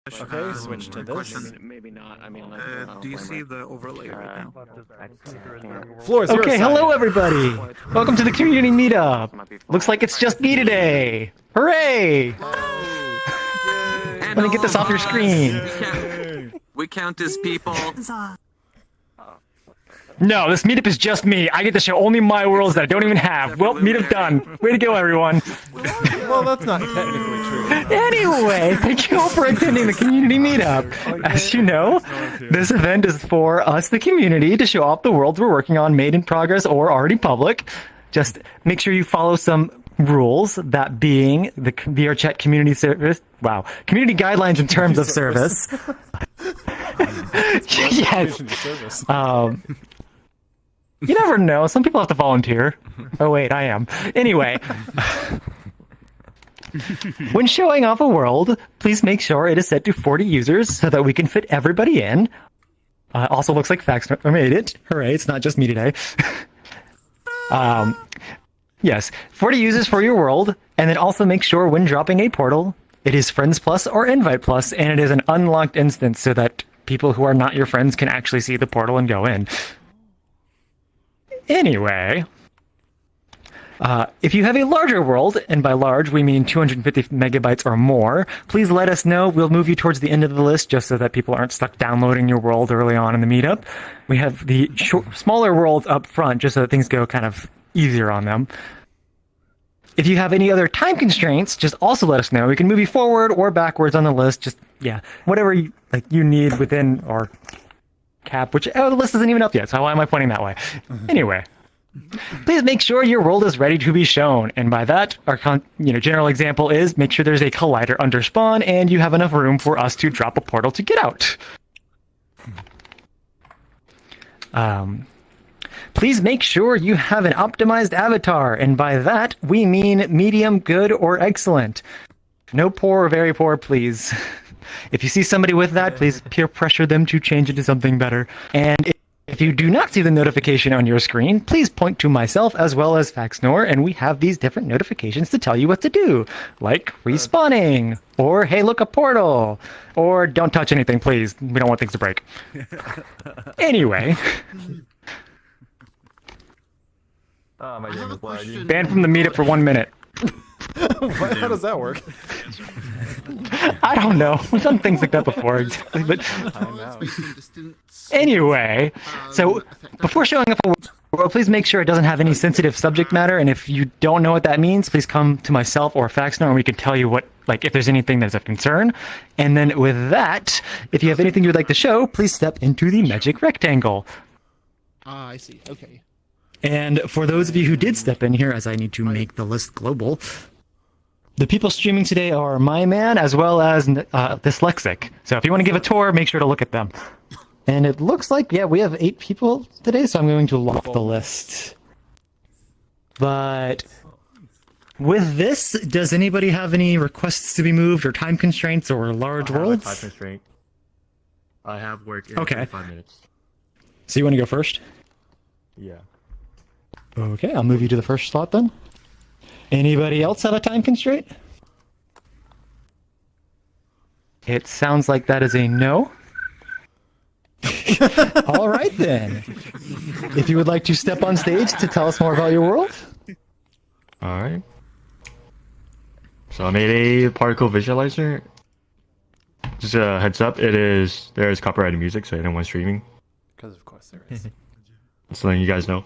Okay, switch to this. Question. Maybe not. I mean, like, Do you see the overlay right now? Floor is yours. Okay, hello everybody! Welcome to the community meetup! Looks like it's just me today! Hooray! Let me get this off your screen. We count as people. No, this meetup is just me. I get to show only my worlds that I don't even have. Well, meetup done. Way to go, everyone. Well, that's not technically true. Anyway, thank you all for attending the community meetup. As you know, this event is for us, the community, to show off the worlds we're working on, made in progress or already public. Just make sure you follow some rules, that being the VRChat community service. Wow. Community guidelines in terms of service. Yes. You never know. Some people have to volunteer. Oh, wait, I am. Anyway. When showing off a world, please make sure it is set to 40 users so that we can fit everybody in. Also looks like Fax made it. Hooray, it's not just me today. Yes, 40 users for your world, and then also make sure when dropping a portal, it is Friends Plus or Invite Plus, and it is an unlocked instance so that people who are not your friends can actually see the portal and go in. Anyway, if you have a larger world, and by large we mean 250 megabytes or more, please let us know. We'll move you towards the end of the list just so that people aren't stuck downloading your world early on in the meetup. We have the smaller worlds up front just so that things go kind of easier on them. If you have any other time constraints, just also let us know. We can move you forward or backwards on the list. Just, yeah, whatever you need within our cap, which, the list isn't even up yet, so why am I pointing that way? Anyway, please make sure your world is ready to be shown. And by that, our general example is make sure there's a collider under spawn and you have enough room for us to drop a portal to get out. Please make sure you have an optimized avatar, and by that, we mean medium, good, or excellent. No poor or very poor, please. If you see somebody with that, please peer pressure them to change it to something better. And if you do not see the notification on your screen, please point to myself as well as Faxnor, and we have these different notifications to tell you what to do. Like respawning, or hey, look, a portal, or don't touch anything, please. We don't want things to break. Anyway. My name is Varneon. Banned from the meetup for 1 minute. How does that work? I don't know. We've done things like that before, exactly. But anyway, so before showing up a world, please make sure it doesn't have any sensitive subject matter. And if you don't know what that means, please come to myself or Faxnor, and we can tell you what, like, if there's anything that's of concern. And then with that, if you have anything you'd like to show, please step into the magic rectangle. Ah, I see. Okay. And for those of you who did step in here, as I need to make the list global, the people streaming today are My Man as well as Dyslexic. So if you want to give a tour, make sure to look at them. And it looks like, yeah, we have 8 people today, so I'm going to lock the list. But with this, does anybody have any requests to be moved or time constraints or large worlds? Time constraint. I have work in 5 minutes. So you want to go first? Yeah. Okay, I'll move you to the first slot then. Anybody else have a time constraint? It sounds like that is a no. All right then. If you would like to step on stage to tell us more about your world. All right. So I made a particle visualizer. Just a heads up, there's copyrighted music, so anyone streaming. Because of course there is. Just letting you guys know.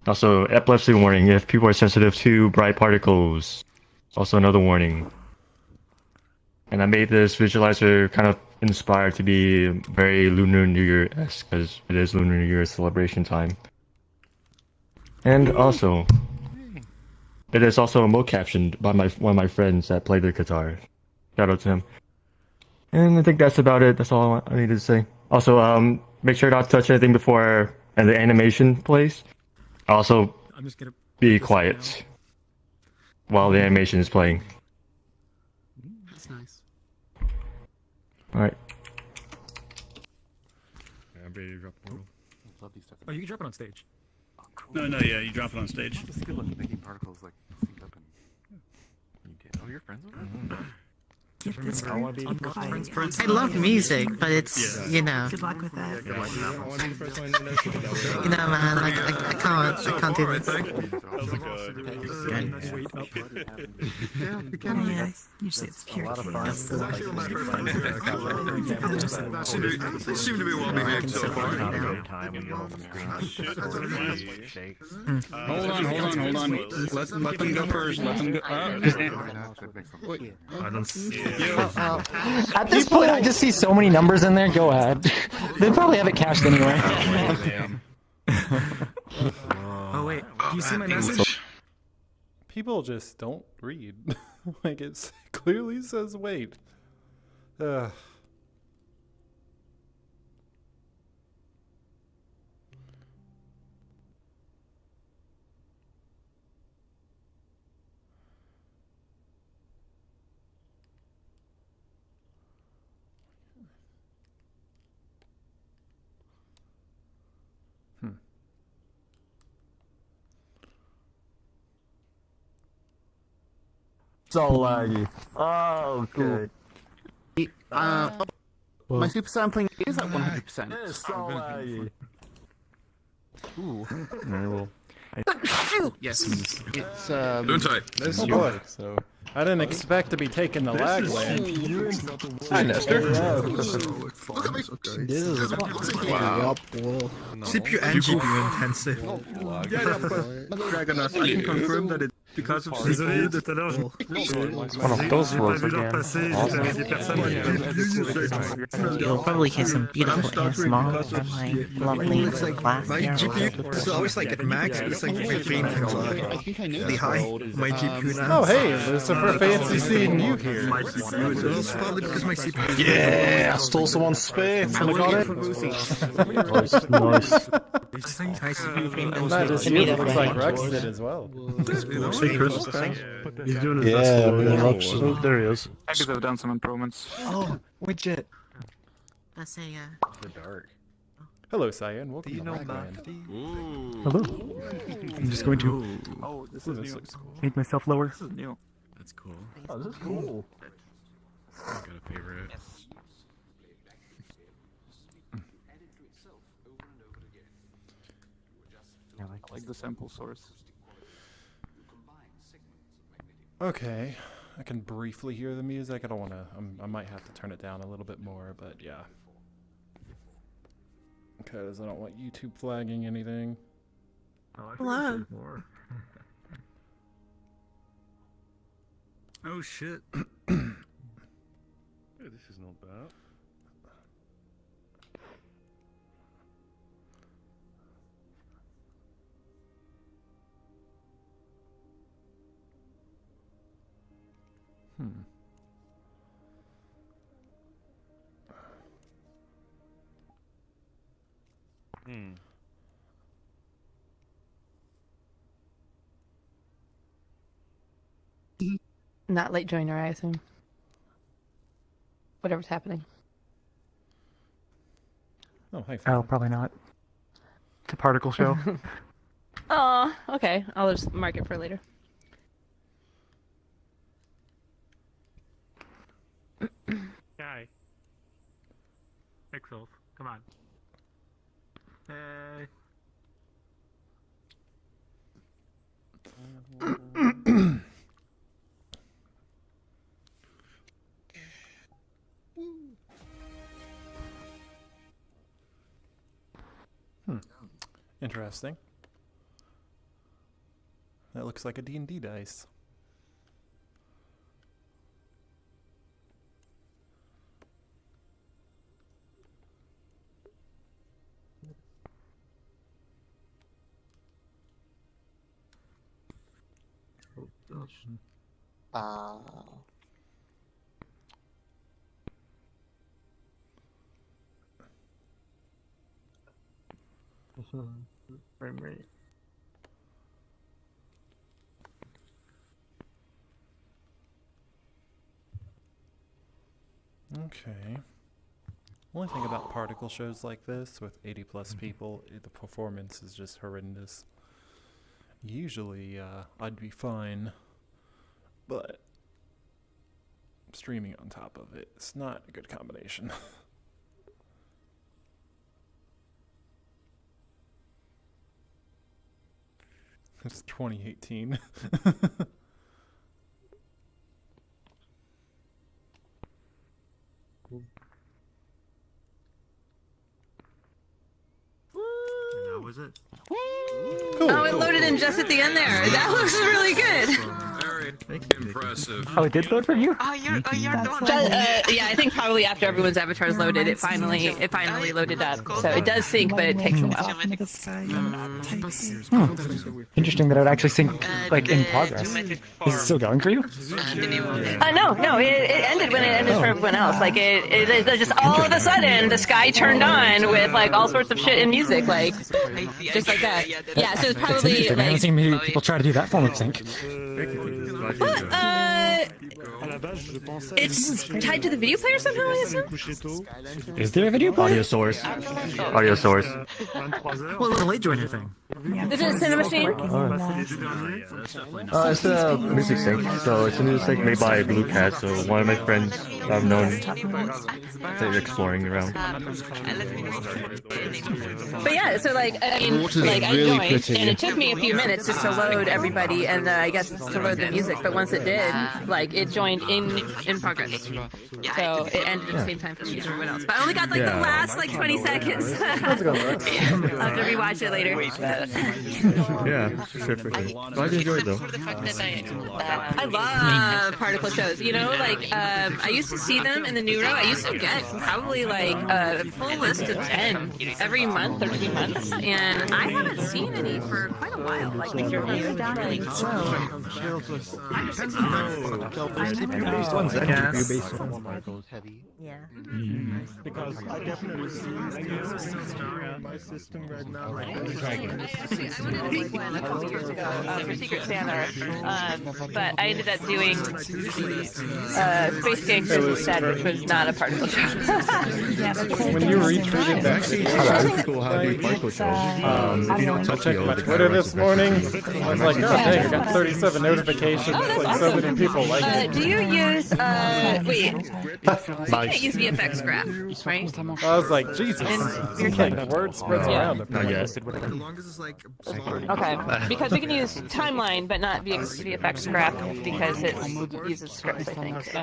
Also, epilepsy warning if people are sensitive to bright particles. Also another warning. And I made this visualizer kind of inspired to be very Lunar New Year-esque, because it is Lunar New Year celebration time. And also, it is also remote captioned by one of my friends that played the guitar. Shout out to him. And I think that's about it. That's all I needed to say. Also, make sure not to touch anything before the animation plays. Also, I'm just gonna be quiet while the animation is playing. That's nice. Alright. I'm ready to drop the portal. Love these stuff. Oh, you can drop it on stage. Oh, cool. No, yeah, you drop it on stage. Just good luck making particles like synced up and. You did. Oh, you're friends with them? get this group on quiet. I love music, but it's, you know, Good luck with that. you know, man, I can't do this. Oh yeah, usually it's pure chaos. They seem to be well behaved so far. Hold on. Let them go first. Let them go. At this point, I just see so many numbers in there. Go ahead. They probably have it cached anyway. Oh wait, do you see my message? People just don't read. Like it clearly says wait. Ugh. So laggy. Oh, good. My super sampling is at 100%. It's so laggy. Ooh. Yes, it's Doing tight. Oh boy. So I didn't expect to be taking the lag lane. Hi, Nestor. Look at me. This is Wow. CPU and GPU intensive. Dragonos, I can confirm that it's because of Désolé de tout à l'heure. One of those rules again. You'll probably hear some beautiful ASMR from my lovely class my here. GPU is always like at max. It's like my frame times are really high. My GPU now. Oh hey, Lucifer, fancy seeing you here. My CPU is probably because my CPU. Yeah, I stole someone's space. I'm I got looking it. for Lucy. Nice. My CPU frame And that is you. Looks like Rex did as well. Hey, Chris. he's doing his Yeah, best. oh, there he is. Maybe they've done some improvements. Oh, widget. That's a, The dark. Hello, Cyan. Welcome to Ragland. Hello. I'm just going to Oh, this Ooh, is this new. looks cool. make myself lower. This is new. That's cool. Oh, this is cool. I got a favorite. I like the sample source. Okay, I can briefly hear the music. I don't want to. I might have to turn it down a little bit more, but yeah. Because I don't want YouTube flagging anything. Hello. Oh shit. This is not bad. Not late joiner, I assume. Whatever's happening. Oh, hey. Oh, probably not. It's a particle show. Oh, okay. I'll just mark it for later. Guy. Pixels, come on. Hey. Interesting. That looks like a D&D dice. Frame rate. Okay. Only thing about particle shows like this with 80 plus people, the performance is just horrendous. Usually, I'd be fine, but streaming on top of it. It's not a good combination. It's 2018. How was it? Oh, it loaded in just at the end there. That looks really good. Very impressive. Oh, it did load for you? Oh, you're the one. Yeah, I think probably after everyone's avatar's loaded, it finally loaded up. So it does sync, but it takes a while. Interesting that it would actually sync like in progress. Is it still going for you? No, it ended when it ended for everyone else. Like it just all of a sudden the sky turned on with like all sorts of shit in music, like just like that. Yeah, so it's That's probably interesting. I haven't like. seen many people try to do that form of sync. It's tied to the video player somehow, I assume? Is there a video player? Audio source. Audio source. Well, the late joiner thing. Is it a cinema machine? It's a music sync. So it's a music sync made by Blue Cat. So one of my friends I've known, they're exploring around. But yeah, so like I mean, like I joined, and it took me a few minutes just to load everybody, and I guess to load the music. But once it did, like it joined in progress. So it ended at the same time for me as everyone else. But I only got like the last like 20 seconds. I'll have to rewatch it later. Yeah, for sure. Glad you enjoyed though. I love particle shows. You know, like I used to see them in the new row. I used to get probably like a full list of 10 every month or 2 months, and I haven't seen any for quite a while. Like maybe for like 5 or 6 months. Yeah. Because I definitely see my system right now. I wanted to one a couple years ago for Secret Santa, but I ended up doing Space Gangsters instead, which was not a particle show. When you retweeted that, That's cool how you particle show. If you don't touch checked my Twitter this morning. I was like, oh dang, I got 37 notifications. Oh, that's like so awesome. many people like it. Do you use wait? You Nice. can't use VFX graph, right? I was like, Jesus. It's like the word spreads around. Not yet. As long as it's like small. Okay, because we can use timeline, but not VFX graph because it uses scripts, I think.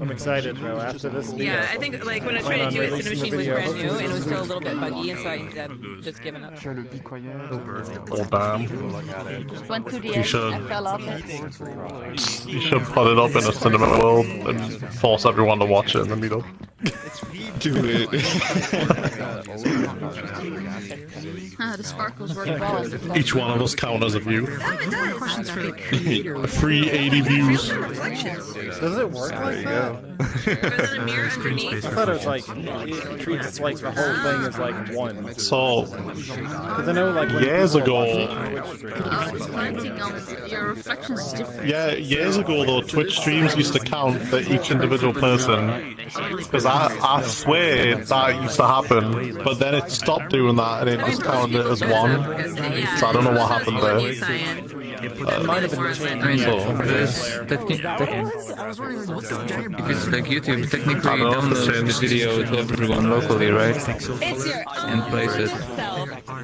I'm excited though. After this, Yeah, I think like when I tried to do it, the machine was brand new and it was still a little bit buggy, and so I ended up just giving up. Oh damn. Went to the You end, should. I fell off it. You should put it up in a cinema world and force everyone to watch it in the meetup. Do it. The sparkles work well. Each one of us count as a view. Oh, it does. Free 80 views. Does it work like that? There's a mirror I underneath. thought it was like it treats like the whole thing as like one. So, Because I know like when years people are ago, watching Twitch streams, Oh, it's pointing on your reflections is different. yeah, years ago though, Twitch streams used to count for each individual person. Because I swear that used to happen, but then it stopped doing that and it just counted it as one. So I don't know what happened there. it might have been changed. If it's like YouTube, technically I don't know if it's downloads the changed. video to everyone locally, right? It's your And plays it.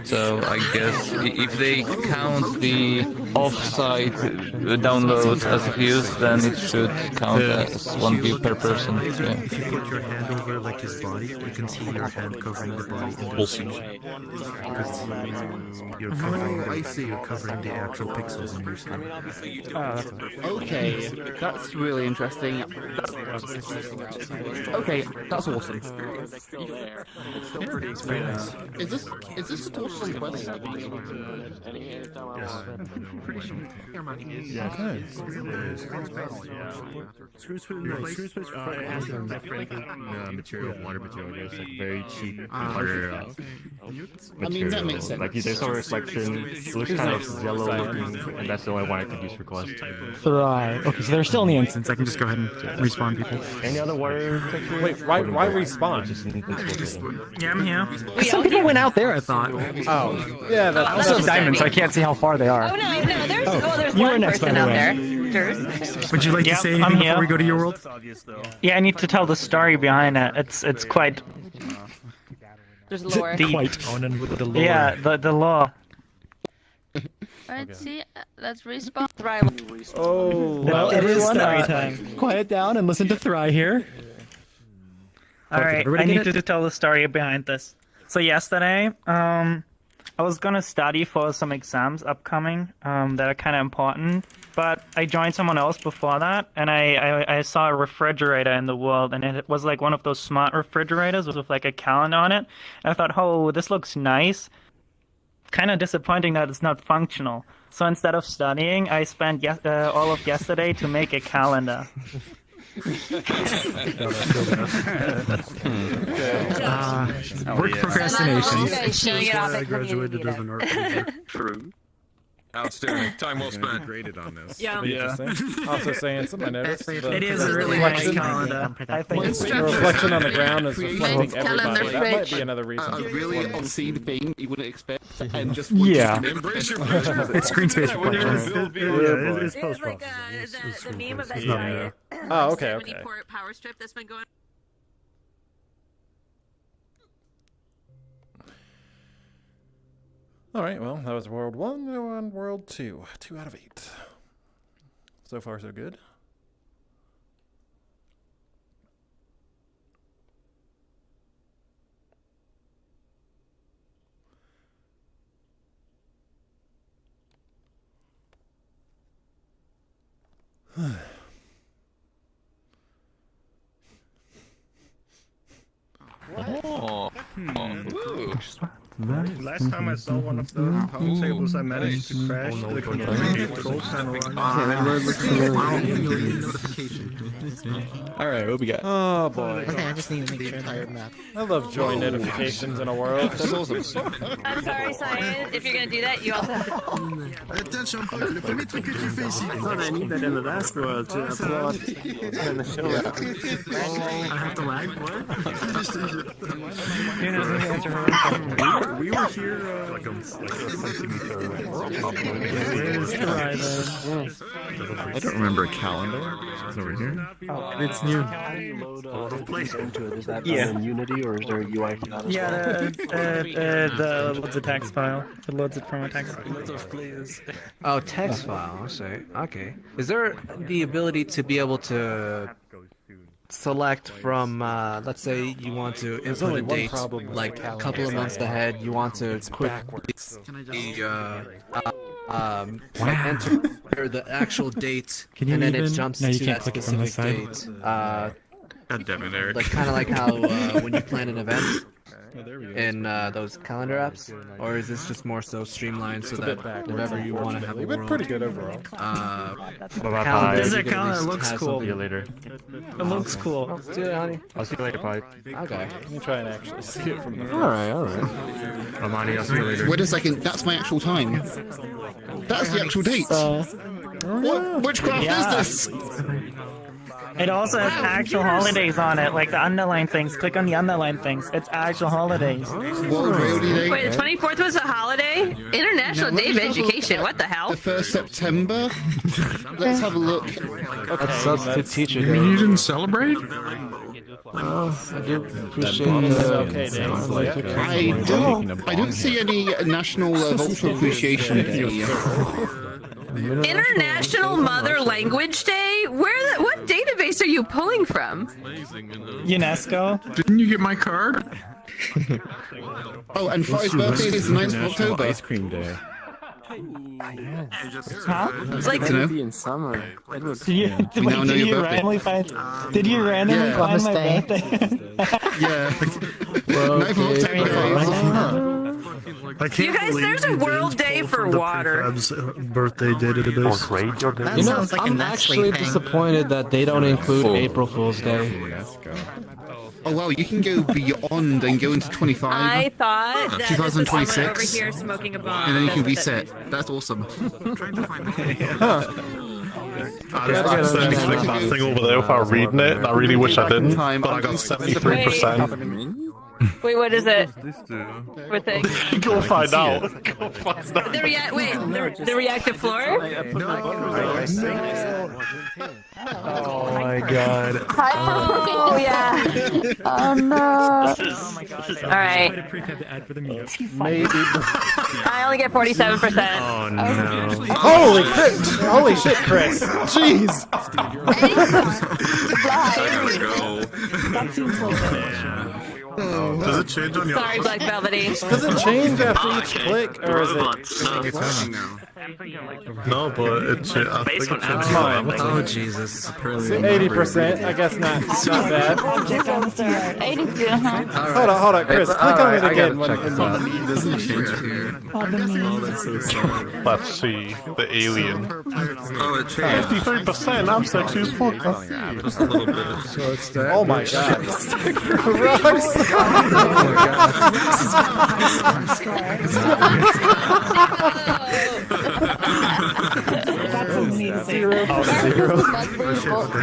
So I guess if they count the off-site downloads as views, then it should count as 1 view per person. Yeah. If you put your hand over like his body, you can see your hand covering the body. We'll see. Because you're covering. I see you're covering the actual pixels in your screen. Okay, that's really interesting. Okay, that's awesome. Is this a total request? Material, water material. It's like very cheap water material. I mean, that makes sense. Like there's no reflection. It looks kind of yellow looking, and that's the only one I could use for quest. Thry. Okay, so they're still in the instance. I can just go ahead and respawn people. Any other water texture? Wait, why respawn? Yeah, I'm here. Some people went out there, I thought. Oh, yeah, I that's also have diamonds, so I can't see how far they are. Oh no, there's you were one next, by person the out way. there. Durs. Would you like to say I'm anything here. before we go to your world? Yeah, I need to tell the story behind it. It's quite. There's lore. Deep. The lore. Yeah, the lore. Alright, see, let's respawn. Thryallo. Oh, Well, it is Story time. quiet down and listen to Thry here. All right, everybody I get need it? to tell the story behind this. So yesterday, I was gonna study for some exams upcoming that are kind of important, but I joined someone else before that, and I saw a refrigerator in the world, and it was like one of those smart refrigerators with like a calendar on it. And I thought, oh, this looks nice. Kind of disappointing that it's not functional. So instead of studying, I spent all of yesterday to make a calendar. Work procrastination. Showing it off I at graduated as community an art major. True. Outstanding. Time well spent. Graded on this. Yeah. Interesting. Also saying something I noticed. It is a really nice reflection, calendar. I think it's the reflection on the ground is reflecting Calendar everybody. That might fridge. be another reason. A really obscene thing you wouldn't expect, and just Yeah. Embrace your future. It's screen space reflection. It's It was like the meme of that not guy. new. Oh, okay, When you okay. pour it power strip that's been going. All right, well, that was World 1 and World 2. 2 out of 8. So far, so good. Oh. Ooh. Last time I saw one of those power tables, I managed to crash the completely control panel on Alright, what we got? Oh, boy. Okay, I just need to make sure that. I love joy notifications in a world. That's awesome. I'm sorry, Cyan. If you're gonna do that, you also have to. Attention, Paul. Le premier truc que tu fais ici. I thought I need that in the last world to applaud and the show. I have to lag. What? We were here like a centimeter. I don't remember a calendar. It's over here. It's new. Yeah. Unity or is there a UI for that? Yeah, the loads a text file. It loads it from a text file. Oh, text file. I see. Okay. Is there the ability to be able to select from, let's say you want to input only a one date, problem with like the a calendar. couple of months ahead, you want to put enter the actual date, Can you and then it even- jumps No, you to can't that click it from specific this date. God damn it, Eric. Like kind of like how when you plan an event in those calendar apps, or is this just more so streamlined so It's a that bit backwards, whenever you want to have a unfortunately, but world, pretty good overall. Bye-bye, calendar, bye. This is a you can at calendar, least looks have cool. See you later. It looks cool. See you, honey. I'll see you later, bye. Okay. Let me try and actually see it from the front. Alright. Amani, I'll see you later. Wait a second, that's my actual time. That's the actual date. What witchcraft is this? It also has actual holidays on it, like the underlined things. Click on the underlined things. It's actual holidays. World Roadie Day. Wait, the 24th was a holiday? International Day of Education. What the hell? The 1st September. Let's have a look. That's substitute teacher You day. didn't celebrate? I do appreciate Okay, Dave. I don't see any National Vulture Appreciation Day. International Mother Language Day? What database are you pulling from? UNESCO. Didn't you get my card? Oh, and Thry's birthday is the 9th of October. Ice cream day. Huh? Like, You know? In summer. Did you, We now know your birthday. randomly find? Did you randomly Yeah. find my Namaste. birthday? Yeah. 9th of October. I can't You guys, believe there's a you World didn't Day pull for from the water. prefab's birthday database. That sounds like a I'm Nestle actually thing. disappointed that they don't include April Fool's Day. Oh wow, you can go beyond and go into 25. I thought that this was someone 2026. over here smoking a bomb. And then you can That's what reset. That's awesome. I'm certainly clicked that thing over there without reading it, and I really wish I didn't, but I got 73%. Wait, what is it? This do? What thing? Go find out. Go find out. The reactive floor? Oh my god. Oh yeah. Oh no. All right. Maybe. I only get 47%. Oh no. Holy shit, Chris. Jeez. There we go. That seems like Does it change on your? Sorry, Black Velvety. Does it change after each click, or is it? No, but I think it changes. Oh Jesus! 80%. I guess not bad. 82. Hold on, Chris. Click on it again. It doesn't change here. Let's see the alien. Oh, it changed. 53%. I'm sexy as fuck. Just a little bit. So it's that. Oh my god. That's amazing. Zero.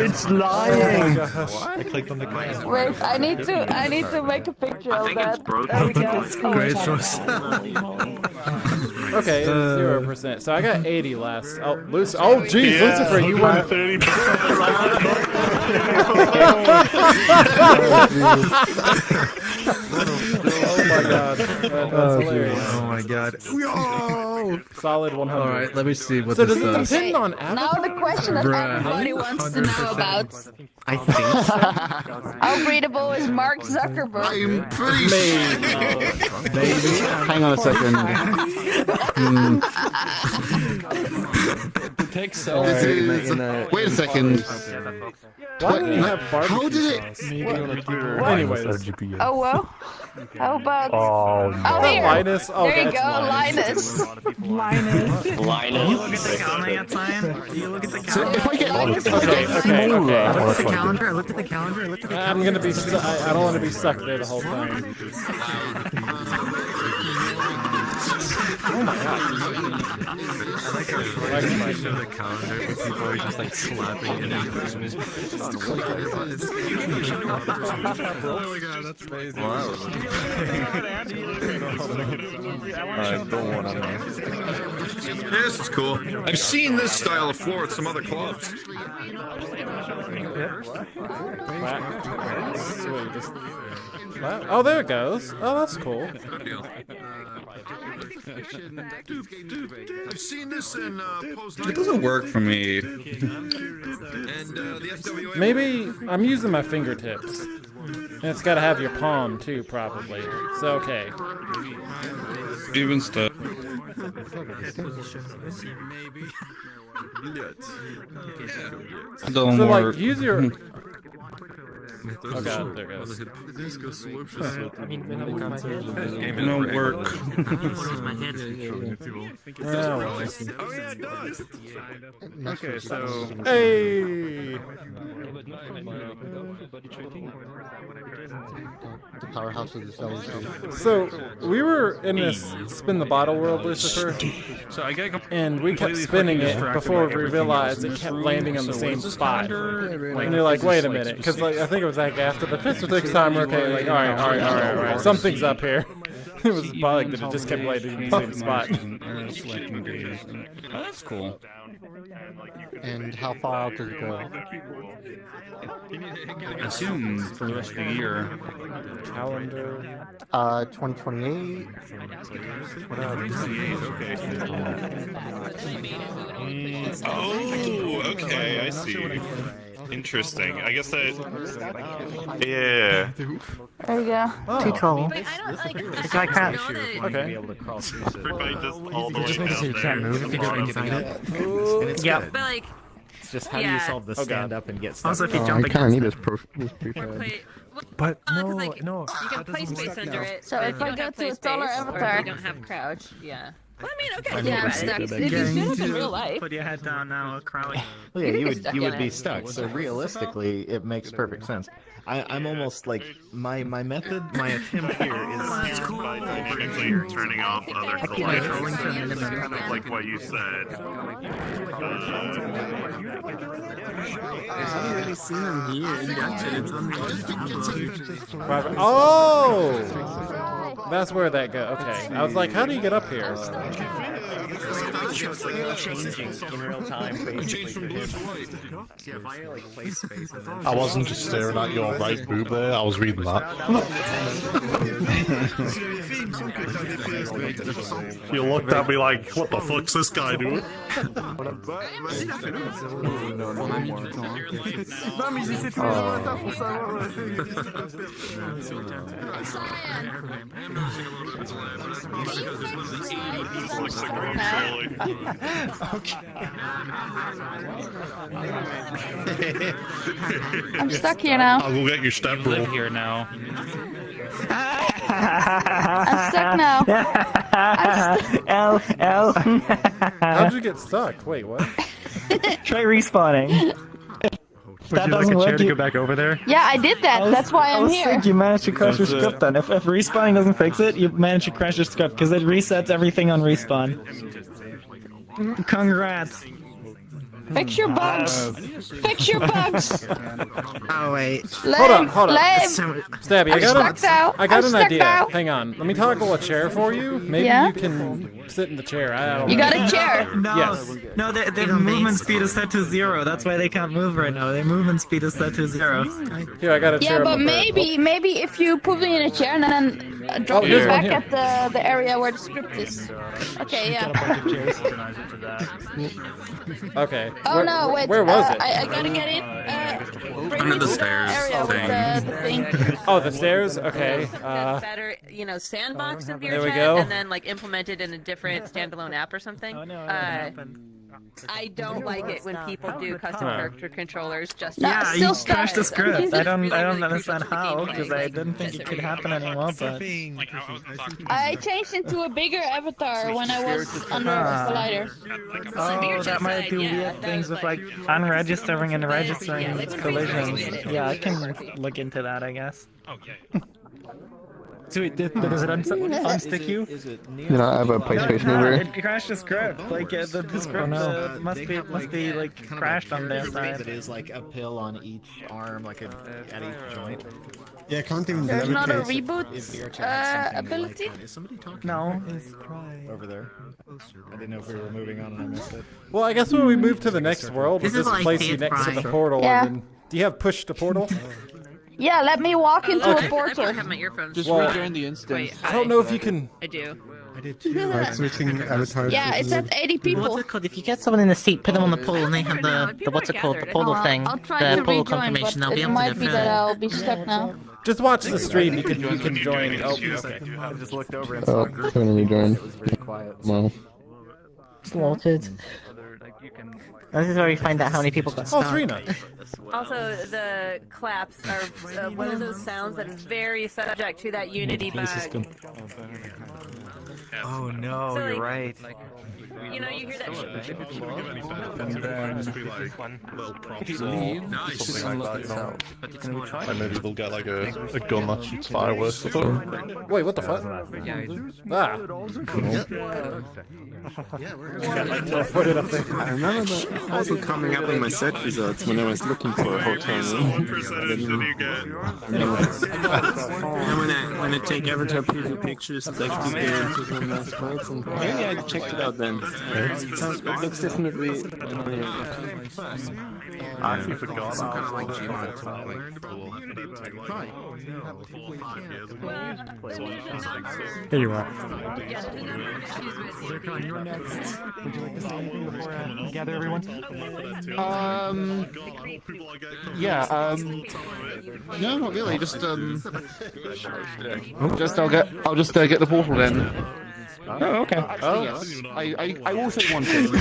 It's lying. I clicked on the glass. Wait, I need to make a picture of that. There we go. Great choice. Okay, 0%. So I got 80 last. Oh, geez, Lucifer, you won 30%. Oh my god. That's hilarious. Oh my god. Solid 100. Alright, let me see what So this does it does. depend on Now the question that everybody wants to know about. I think so. How breedable is Mark Zuckerberg? I'm pretty Maybe. Hang on a second. Wait a second. Why do you have barbecue How did it? sauce? Anyways. Oh well. How about? Oh no. Oh here. Linus? Oh, There you that's go, Linus. Linus. So if I get Okay. I looked at the calendar. I'm gonna be. I don't want to be stuck there the whole time. Oh my god. I like how the calendar, but people are just like slapping it in. Oh my god, that's amazing. Wow. This is cool. I've seen this style of floor at some other clubs. Oh, there it goes. Oh, that's cool. I've seen this in post. It doesn't work for me. And the FWA. Maybe I'm using my fingertips. And it's got to have your palm too, probably. So okay. Even still. Don't So work. like, use your. Oh god, there it goes. It don't work. Oh yeah, it does. Okay, so hey. The powerhouse of the cells. So we were in this spin the bottle world, Lucifer, and we kept spinning it before we realized it kept landing on the same spot. And you're like, wait a minute, because like I think it was like after the fifth or sixth time, we're okay, like all right, something's up here. It was bug that it just kept landing in the same spot. Oh, that's cool. And how far out does it go? I assume for the rest of the year. Calendar. 2028. Oh, okay, I see. Interesting. I guess that. Yeah. There you go. Oh. Too tall. But I don't like. It's like that. Okay. Everybody just all the way Just make it so you down can't there. move if you go inside it. Yeah. But like. It's just how do you solve the stand up and get stuff? Also, if you I jump kind of need against this prefab. Wait, But no, no. you can place space under it. So if if I you don't go have to a place taller space, or if avatar- you don't have crouch, yeah. Well, I mean, okay, yeah, I'm stuck. If you stood up in real life. Put your head down now, Crowley. Well, yeah, you would in be it. stuck. So realistically, it makes perfect sense. I'm almost like my method, my attempt here is. It's cool. You're turning off other collisions, kind of like what you said. I haven't really seen him here in Ratchet. It's on the Oh! That's where that go. Okay. I was like, how do you get up here? It's like changing in real time, basically. I wasn't just staring at your right boob there, I was reading that. You looked at me like, what the fuck's this guy doing? I'm stuck here now. I'll go get your step bro. Live here now. I'm stuck now. L. How'd you get stuck? Wait, what? Try respawning. Would you like a chair to go back over there? Yeah, I did that. That's why I'm here. I think you managed to crash your script then. If respawning doesn't fix it, you manage to crash your script because it resets everything on respawn. Congrats. Fix your bugs. Fix your bugs. Oh wait. Hold on. Lame. Stabby, I'm stuck now. I got I'm an stuck idea. now. Hang on. Let me toggle a chair for you. Maybe Yeah? you can sit in the chair. I don't You know. got a chair. No, Yes. no, their movement speed is set to 0. That's why they can't move right now. Their movement speed is set to 0. Here, I got a chair. Yeah, but up there. maybe if you put me in a chair and then drop me here's one back here. at the area where the script is. Okay, yeah. Okay. Oh no, wait. Where was it? I gotta get in. Bring Under me the to stairs area with the thing. Oh, the stairs? Okay. Better, sandbox than There we VRChat, go. and then implement it in a different standalone app or something. I don't like it when people do custom character controllers. Just Yeah, still you stuck. crashed the script. I don't understand crucial to the how, gameplay. because I didn't think it could happen anymore, but... I changed into a bigger avatar when I was under a collider. Oh, that might do weird things with like unregistering and registering collisions. Yeah, I can look into that, I guess. Okay. Sweet, does it unstick you? You know, I have a PlayStation over here. It crashed the script. Like the script must be like crashed on their side. That is like a pill on each arm, like at each joint. Yeah, I can't even There's not a levitate. reboot ability? Is somebody talking? No, it's Thry. Over there. I didn't know if we were moving on and I missed it. Well, I guess when we move to the next world, we'll This is just like place you Thry. next to the portal. Yeah. And then, do you have push to portal? Yeah, let me walk into Okay. a portal. I have my earphones. Just Well, rejoin the instance. Wait, I don't know if you can. I do. I did too. Like switching avatars. Yeah, it's at 80 people. What's it called? If you get someone in the seat, put them on the pole, and they have the what's it called? The portal thing. I'll try The to portal rejoin, confirmation. They'll but be it able to might go be through that it. I'll be stuck now. Just watch the stream. You can join. Oh, okay. I just looked over and Oh, saw a group. trying to rejoin. It was really quiet. Well, Slaughtered. This is where we find out how many people got Oh, stuck. Trina. Also, the claps are one of those sounds that is very subject to that Unity bug. Oh no, So, like, you're right. You know, you hear that. And then just be like little prompts or something like that, you know. And maybe they'll get like a gun that shoots fireworks or something. Wait, what the fuck? Ah. Put it up there. I remember that also coming up in my set results when I was looking for a hotel room. What percentage did you get? And when I take avatar preview pictures, it's actually there to some nice spots, and yeah, I checked it out then. It looks definitely. I actually forgot Some kind of about like Gmail There you are. Zircon, you're next. Would you like to say anything before I gather everyone? Yeah, no, not really, just I'll just get the portal then. Oh, okay. Yes. I will say one thing,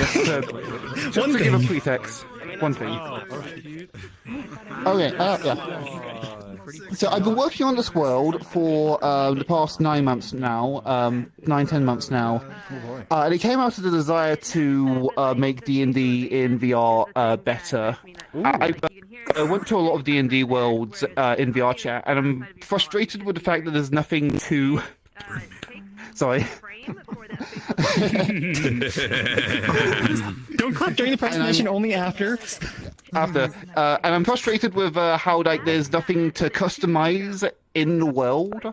just to give a pretext. One thing. Okay, yeah. So I've been working on this world for the past 9 months now, 10 months now, and it came out of the desire to make D&D in VR better. I went to a lot of D&D worlds in VRChat, and I'm frustrated with the fact that there's nothing to... Sorry. Don't clap during the presentation, only after. And I'm frustrated with how there's nothing to customize in the world.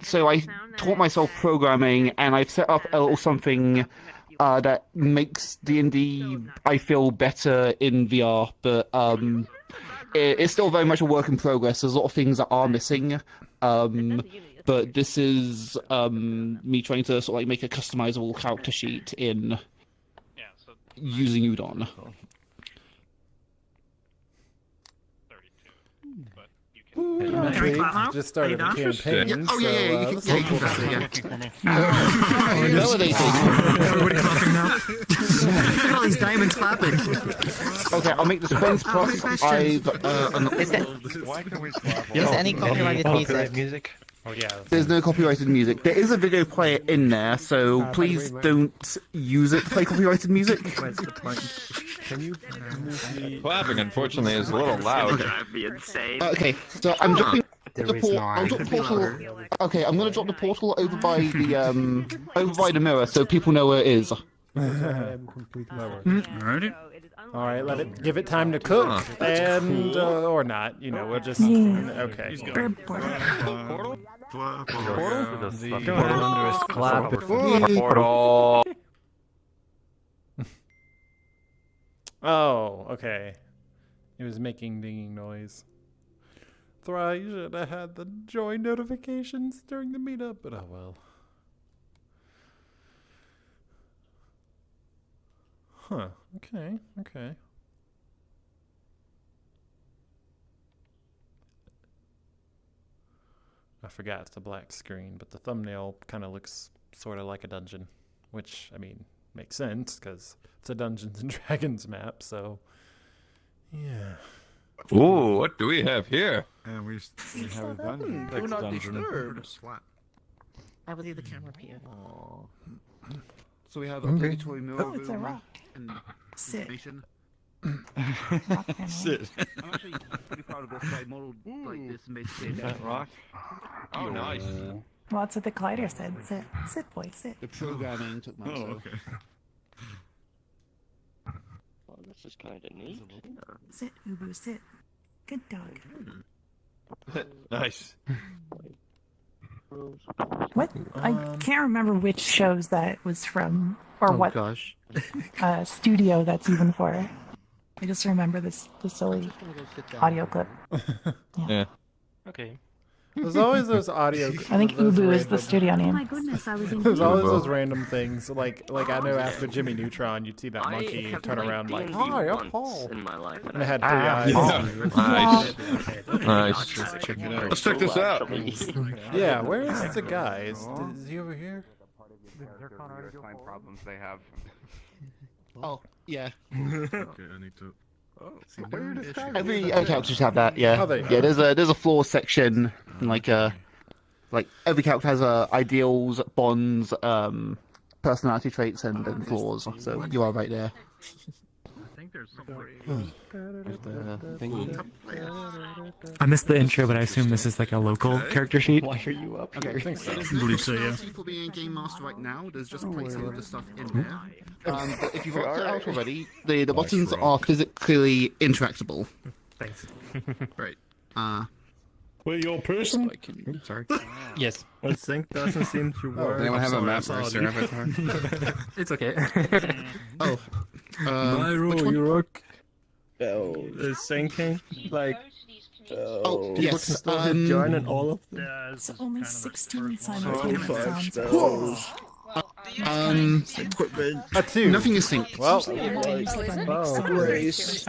So I taught myself programming, and I've set up a little something that makes D&D, I feel, better in VR, but it's still very much a work in progress. There's a lot of things that are missing. But this is me trying to sort of make a customizable character sheet in using Udon. Just started a campaign. Yeah. Oh, yeah. You can clap it, Everybody clapping now. Look at all these diamonds clapping. Okay, I'll make the spins plus. Is any copyrighted music? Oh, yeah. There's no copyrighted music. There is a video player in there, so please don't use it to play copyrighted music. Clapping, unfortunately, is a little loud. That'd be insane. Okay, so I'm dropping the portal. I'll drop the portal. Okay, I'm gonna drop the portal over by the mirror, so people know where it is. Alrighty. All right, give it time to cook, and or not. You know, we'll just okay. Portal. Oh, okay. It was making dinging noise. Thry, you should have had the join notifications during the meetup, but oh well. Huh. Okay. I forgot it's a black screen, but the thumbnail kind of looks sort of like a dungeon, which, I mean, makes sense because it's a Dungeons and Dragons map, so yeah. Ooh, what do we have here? We have a dungeon. Do not disturb. I will leave the camera here. So we have a predatory mirror. Oh, it's a rock. Sit. Sit. I'm actually pretty proud of this. I modeled like this and basically that rock. Oh, nice. Well, that's what the collider said. Sit. Sit, boy, sit. The programming took months. Oh, okay. Well, this is kind of neat. Sit, Ubu, sit. Good dog. Nice. What? I can't remember which shows that was from, or what studio that's even for. I just remember the silly audio clip. Yeah. Okay. There's always those audio. I think Ubu is the studio name. Oh my goodness, I was in. There's always those random things, like I know after Jimmy Neutron, you'd see that monkey turn around like, "Hi, I'm Paul," in my life, and it had 3 eyes. Nice. Check it out. Let's check this out. Yeah, where is the guy? Is he over here? Problems they have. Oh, yeah. Okay, I need to. Every character should have that. Yeah. Oh, Yeah. There's a flaws section, and like every character has ideals, bonds, personality traits, and flaws. So you are right there. I missed the intro, but I assume this is like a local character sheet. Why are you up here? I think so. I believe so, yeah. For being a game master right now, there's just placeholder stuff in there. But if you've worked it out already, the buttons are physically interactable. Thanks. Right. Wait, your person? Sorry. Yes. My sync doesn't seem to work. Anyone have a map or racer avatar? It's okay. Myro, you rock. Is syncing like? Yes. Join in all of them. It's only 16 simultaneous sounds. A 2. Nothing is synced. Well, Grace.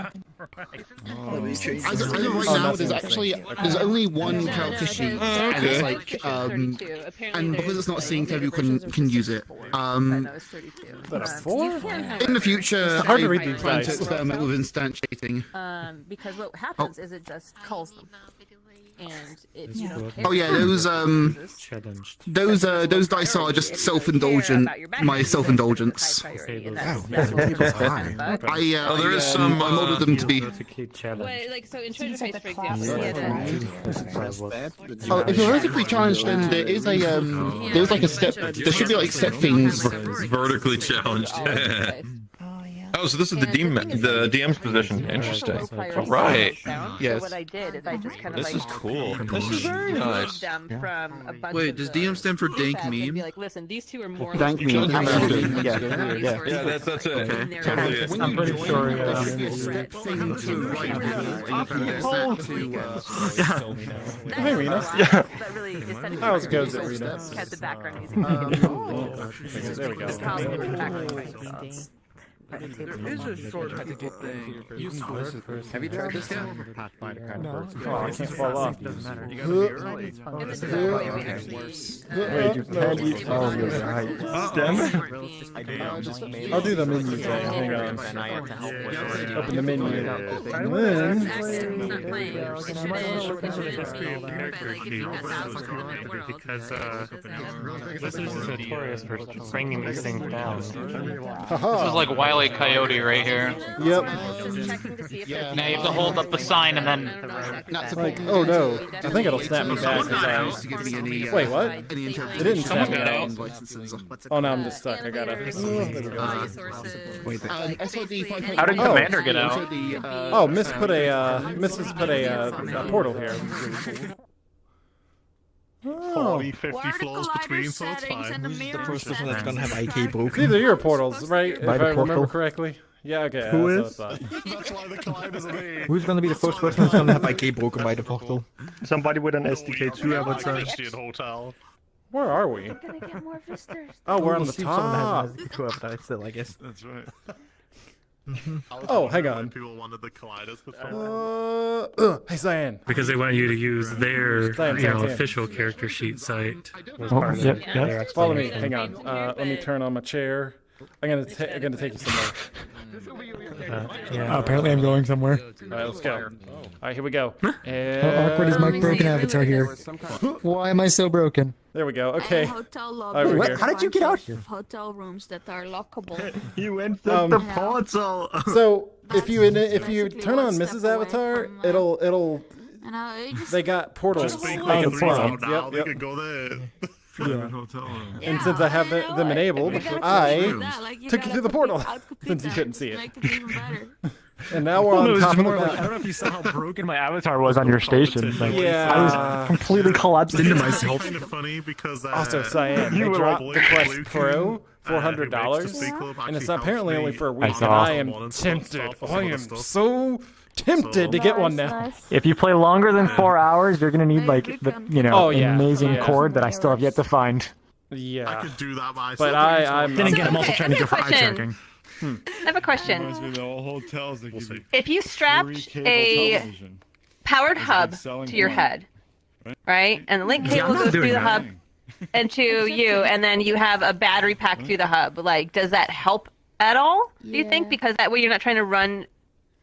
As of right now, there's only one character sheet, and it's like, and because it's not synced, everyone can use it. Is that a 4? In the future, It's hard to I read these plan to dice. experiment with instantiating. Because what happens is it just culls them. And it, you know, Oh yeah, those dice are just self-indulgent. My self-indulgence. there is some. I modeled them to be. Well, like so in Treasure Heist, for example, Oh, if you're vertically challenged, then there is a there's like a step. There should be like step things. Vertically challenged. Oh, so this is the DM's position. Interesting. Right. Yes. what I did is I just kind of This like is cool. This is very nice. them from a bunch Wait, of does the DM stand for dank presets and meme? Be like, listen, these two are more. Dank like- meme. Yeah. Yeah, that's it. Totally it. I'm pretty sure. Hey, Rena. That really essentially How else goes it, Rena? had the background music. There we go. It is a short typical thing. Have you tried this yet? No. Oh, I can't fall off. Doesn't matter. You Wait, you can't use. Oh, you're right. Stem? I'll do the menu thing. Hang on. Open the menu. And then. Because this is notorious for bringing these things down. This is like Wile E. Coyote right here. Yep. Now you have to hold up the sign and then. Like, oh no. I think it'll snap me back. Wait, what? It didn't snap me out. Oh no, I'm just stuck. I gotta. There we go. How did Commander get out? Oh, Miss put a portal here. 40, 50 floors between, so it's fine. Who's the first person that's gonna have IK broken? These are your portals, right? If By I the remember portal? correctly. Yeah, okay. Who that's what I thought. That's why the Clyde is me. Who's gonna be the first person that's gonna have IK broken by the portal? Somebody with an SDK2 avatar. Hotel. Where are we? Oh, we're on the See if someone top. has an SDK2 avatar still, I guess. That's right. Oh, hang on. People wanted the Clyde. Hey, Cyan. Because they want you to use their, Cyan. official character sheet site. Oh, yep. Follow me. Hang on. Let me turn on my chair. I'm gonna take you somewhere. Apparently I'm going somewhere. All right, let's go. All right, here we go. How awkward is my broken avatar here? Why am I so broken? There we go. Okay. Hotel All right, we're lobby. here. How did you get out here? Hotel rooms that are lockable. You went through the portal. So if you turn on Mrs. Avatar, it'll. And I just They got portals Just think on like the 3 front. now, they Yep. could go there. And since I have them enabled, I took you through the portal since you couldn't see it. And now we're on top of the I don't know if you saw how broken my avatar was on your station. Like, Yeah. I was completely collapsed into myself. Kind of funny because Also, Cyan, they dropped the Quest Pro, $400, and it's apparently only for a week. And I am tempted. I am so tempted to get one now. If you play longer than 4 hours, you're gonna need like the amazing cord that I still have yet to find. Yeah. I could do that myself. But I'm then again, I'm also trying to go for eye Question. tracking. I have a question. Hotels that give you If you strapped cable a television. powered hub selling to your porn. head, right? And the link Yeah, I'm cable not goes doing through the that. hub and to you, and then you have a battery pack through the hub. Like, does that help at all? Do you think? Because that way you're not trying to run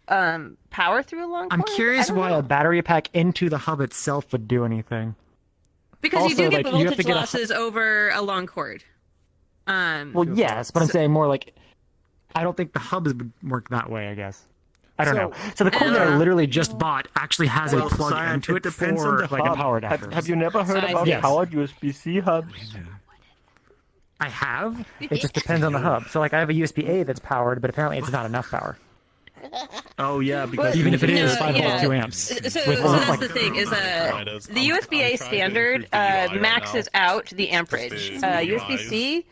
power through a long cord? I'm curious I don't why know. a battery pack into the hub itself would do anything. Because you Also, do get like, you have to voltage get a- losses over a long cord. Well, yes, but I'm saying more like I don't think the hubs would work that way. I guess I don't know. So the cord that I literally just bought actually has a plug into it depends for on the like a hub. power adapter. Have you never heard Size. about Yes. powered USB-C hubs? I have. It just depends on the hub. So like I have a USB-A that's powered, but apparently it's not enough power. Oh yeah, because Even if it is No, 5.2 amps. So With that's like the thing is the USB-A standard maxes out the amperage. USB-C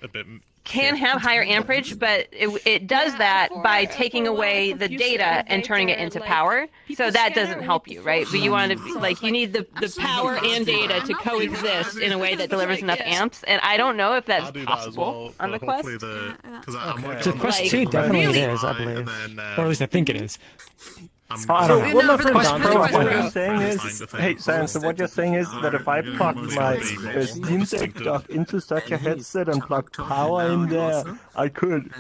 can have higher amperage, but it does that by taking away the data and turning it into power. So that doesn't help you, right? But you want to you need the power and data to coexist in a way that delivers enough amps. And I don't know if that's possible on the Quest. The Quest 2 definitely is, I believe, or at least I think it is. I don't know. Well, my friend Quest Dante Pro, was what like- you're saying is, hey Sam, so what you're saying is that if I plug my Steam Deck dock into such a headset and plug power in there, I could.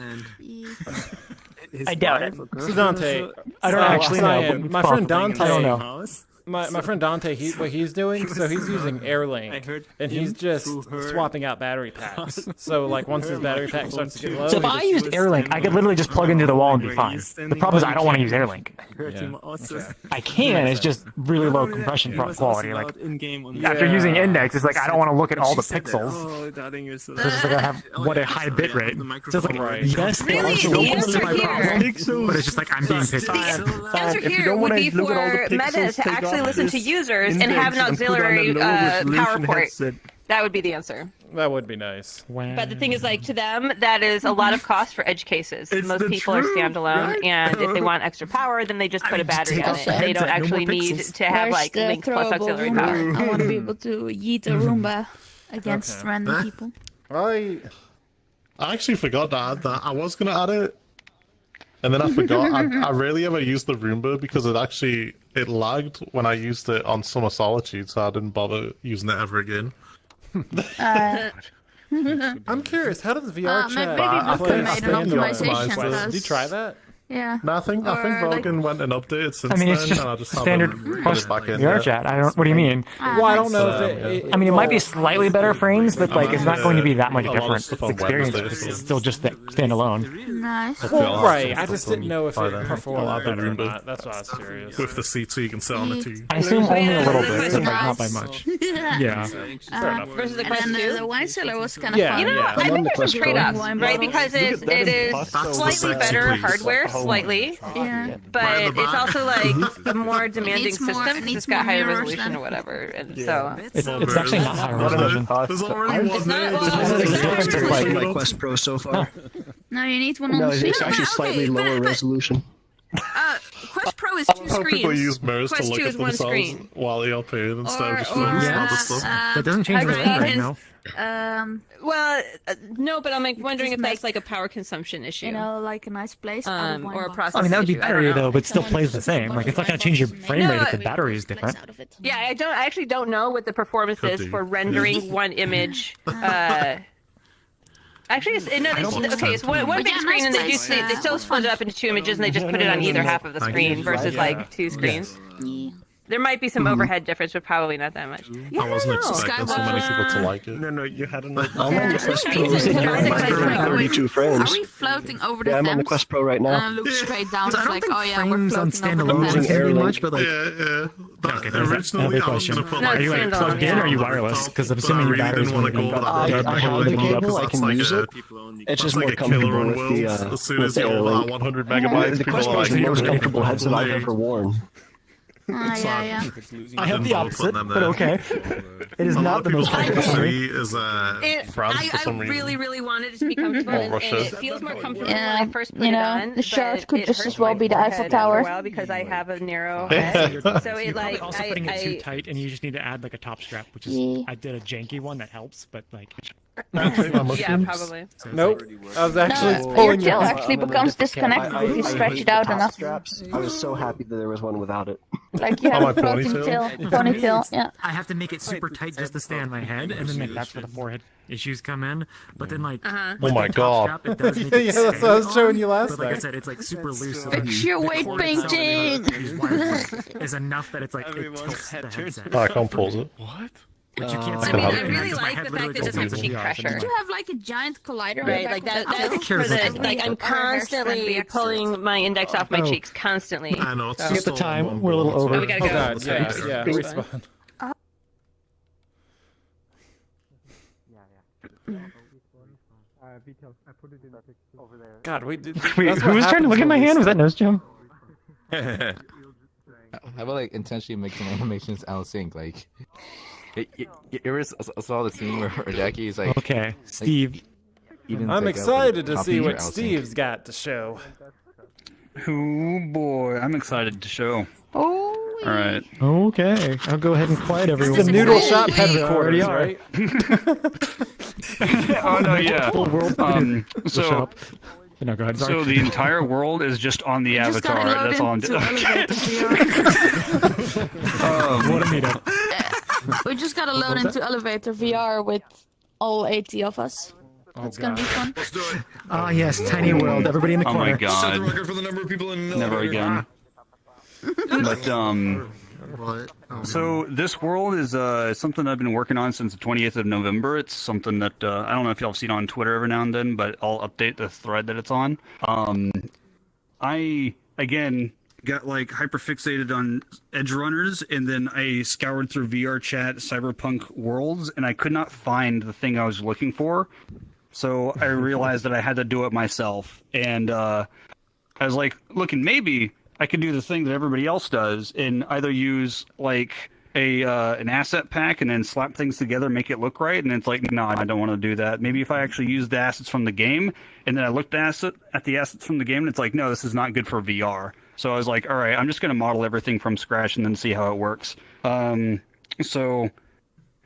I doubt it. So Dante, I don't actually know. Cyan, But my it's friend possible. Dante. I don't know. My friend Dante, what he's doing, so he's using AirLink, and he's just swapping out battery packs. So like once his battery pack starts to get low, So if I used AirLink, I could literally just plug into the wall and be fine. The problem is I don't want to use AirLink. I can, it's just really low compression quality. Like after using Index, it's like I don't want to look at all the pixels. So it's just like I have what a high bit rate. So it's like yes, they also don't want to look at my problem, but it's just like I'm being picked. The answer here would be for Meta to actually listen to users and have an auxiliary power port. That would be the answer. That would be nice. But the thing is, like, to them, that is a lot of cost for edge cases. Most people are standalone, and if they want extra power, then they just put a battery on it. They don't actually need to have, like, Link plus auxiliary power. I want to be able to yeet a Roomba against random people. I actually forgot to add that. I was going to add it, and then I forgot. I rarely ever used the Roomba because it lagged when I used it on Summer Solitude, so I didn't bother using it ever again. I'm curious, how does VRChat maybe play made an optimization Did because- you try that? Yeah. No, I think Vulcan went and updated since I mean, it's then, just and I just standard haven't put it back in yet. VRChat. I don't. What do you mean? Well, I don't know if it. I mean, it might be slightly better frames, but like it's not going to be that much a lot of different. stuff The on experience Wednesdays. is still just standalone. Nice. Well, right. I just didn't know if By it then. performed I'll add the better or Roomba. not. That's why I was curious. With the C2, you can sit on the T. I assume only a little bit, Nice. but like not by much. Yeah. Versus the Quest And 2? then the wine cellar was kind of Yeah, fun. You know, yeah. I think there's Quest some Pro. trade-offs, right? Because it is slightly better hardware, slightly, Yeah. but it's also like a more demanding needs more- system it because needs it's got more higher mirrors resolution then. or whatever, and so It's actually not high resolution. There's already one it's not. there. Well, There's a difference it's of like- like My Quest Pro so far. No, you need one on No, the it's screen. actually slightly lower resolution. Quest Pro is I two love how screens. people use mirrors to Quest look 2 at is one themselves screen. while they are paying instead of just Or, looking at uh, other stuff. That doesn't change the frame rate, no. Well, no, but I'm like wondering if that's like a power consumption issue. You know, like a nice place. out of wine or a box. process I mean, that would be issue. I battery don't know. though, but still plays the same. Like it's not going to change your frame rate if the battery is different. Yeah, I actually don't know what the performance is for rendering one image. Actually, it's one big screen, and they still split it up into two images, and they just put it on either half of the screen versus like two screens. There might be some overhead difference, but probably not that much. I wasn't expecting so many people to like it. No, you had an I'm on the Quest Pro. Is it It's 32 frames. Are we floating over the Yeah, I'm on the Thames? Quest Pro right now. Look straight down. So I It's don't like, think oh yeah, we're frames on floating over standalone the is Thames. going to be much, but like. Okay, there's originally another I was question. going to put No, Are like you like plugged in or are you wireless? Because I'm assuming your battery's want to going go to be. that I have the cable, I can use it. It's just more like a killer comfortable on with wheels. the As soon as you go AirLink. over 100 megabytes, The people Quest are Pro like, is the most comfortable headset I've ever worn. Yeah. I have the opposite, but okay. It is not the most comfortable for me. is France for some reason. Really wanted it to be comfortable, Or and Russia. it feels more comfortable Yeah, when I first put you it know, on. the shirt but could it just hurts as well my be the Eiffel forehead Tower. after a while because I have a narrow head. So it You're like also putting it too tight, and you just need to add like a top strap, which is I did a janky one that helps, but like. yeah, probably. So Nope. I was actually Your pulling tail it. actually becomes disconnected if you stretch it out enough. Straps. I was so happy that there was one without it. Like you have my a floating ponytail? tail, ponytail. Yeah. I have to make it super tight just to stay on my head, and then like, that's where the forehead issues come in. But then like, Uh-huh. Oh my god. it does make Yeah, it that's what I was showing you last But like I night. said, it's like super loose. So Fix your weight painting. is enough that it's like it tilts the headset. I can't pause it. What? But you can't. I mean, I really like the fact that it doesn't have to take pressure. You have like a giant collider. Right, like that. That's for the, like I'm constantly pulling my index off my cheeks, constantly. I know, it's At just the time, we're a little over. Oh, we gotta Oh go. god, yeah, respawn. God, we did. Wait, that's who what was trying to look at my hand? Was that Nose Jim? How about like intentionally make some animations out of sync? Like, you ever saw the scene where Jackie is like, Okay, Steve. I'm excited to see what Steve's got to show. Oh boy, I'm excited to show. Oh. All right. Okay, I'll go ahead and quiet everyone. It's the Noodle Shop Already headquarters, are. right? Oh no, yeah. Full world So, shop. No, go ahead. so Sorry. the entire world is just on the avatar. That's all I'm doing. What a meetup. We just gotta load into Elevator VR with all 80 of us. That's gonna be fun. Let's do it. Ah, yes, tiny world. Everybody in the Oh corner. my god. Set the record for the number of people in the Never elevator. again. But What? so this world is something I've been working on since the 28th of November. It's something that I don't know if y'all have seen on Twitter every now and then, but I'll update the thread that it's on. I again got like hyper fixated on edge runners, and then I scoured through VRChat cyberpunk worlds, and I could not find the thing I was looking for. So I realized that I had to do it myself, and I was like, looking, maybe I could do the thing that everybody else does and either use like an asset pack and then slap things together, make it look right. And it's like, no, I don't want to do that. Maybe if I actually use the assets from the game and then I looked at the assets from the game and it's like, no, this is not good for VR. So I was like, all right, I'm just going to model everything from scratch and then see how it works. So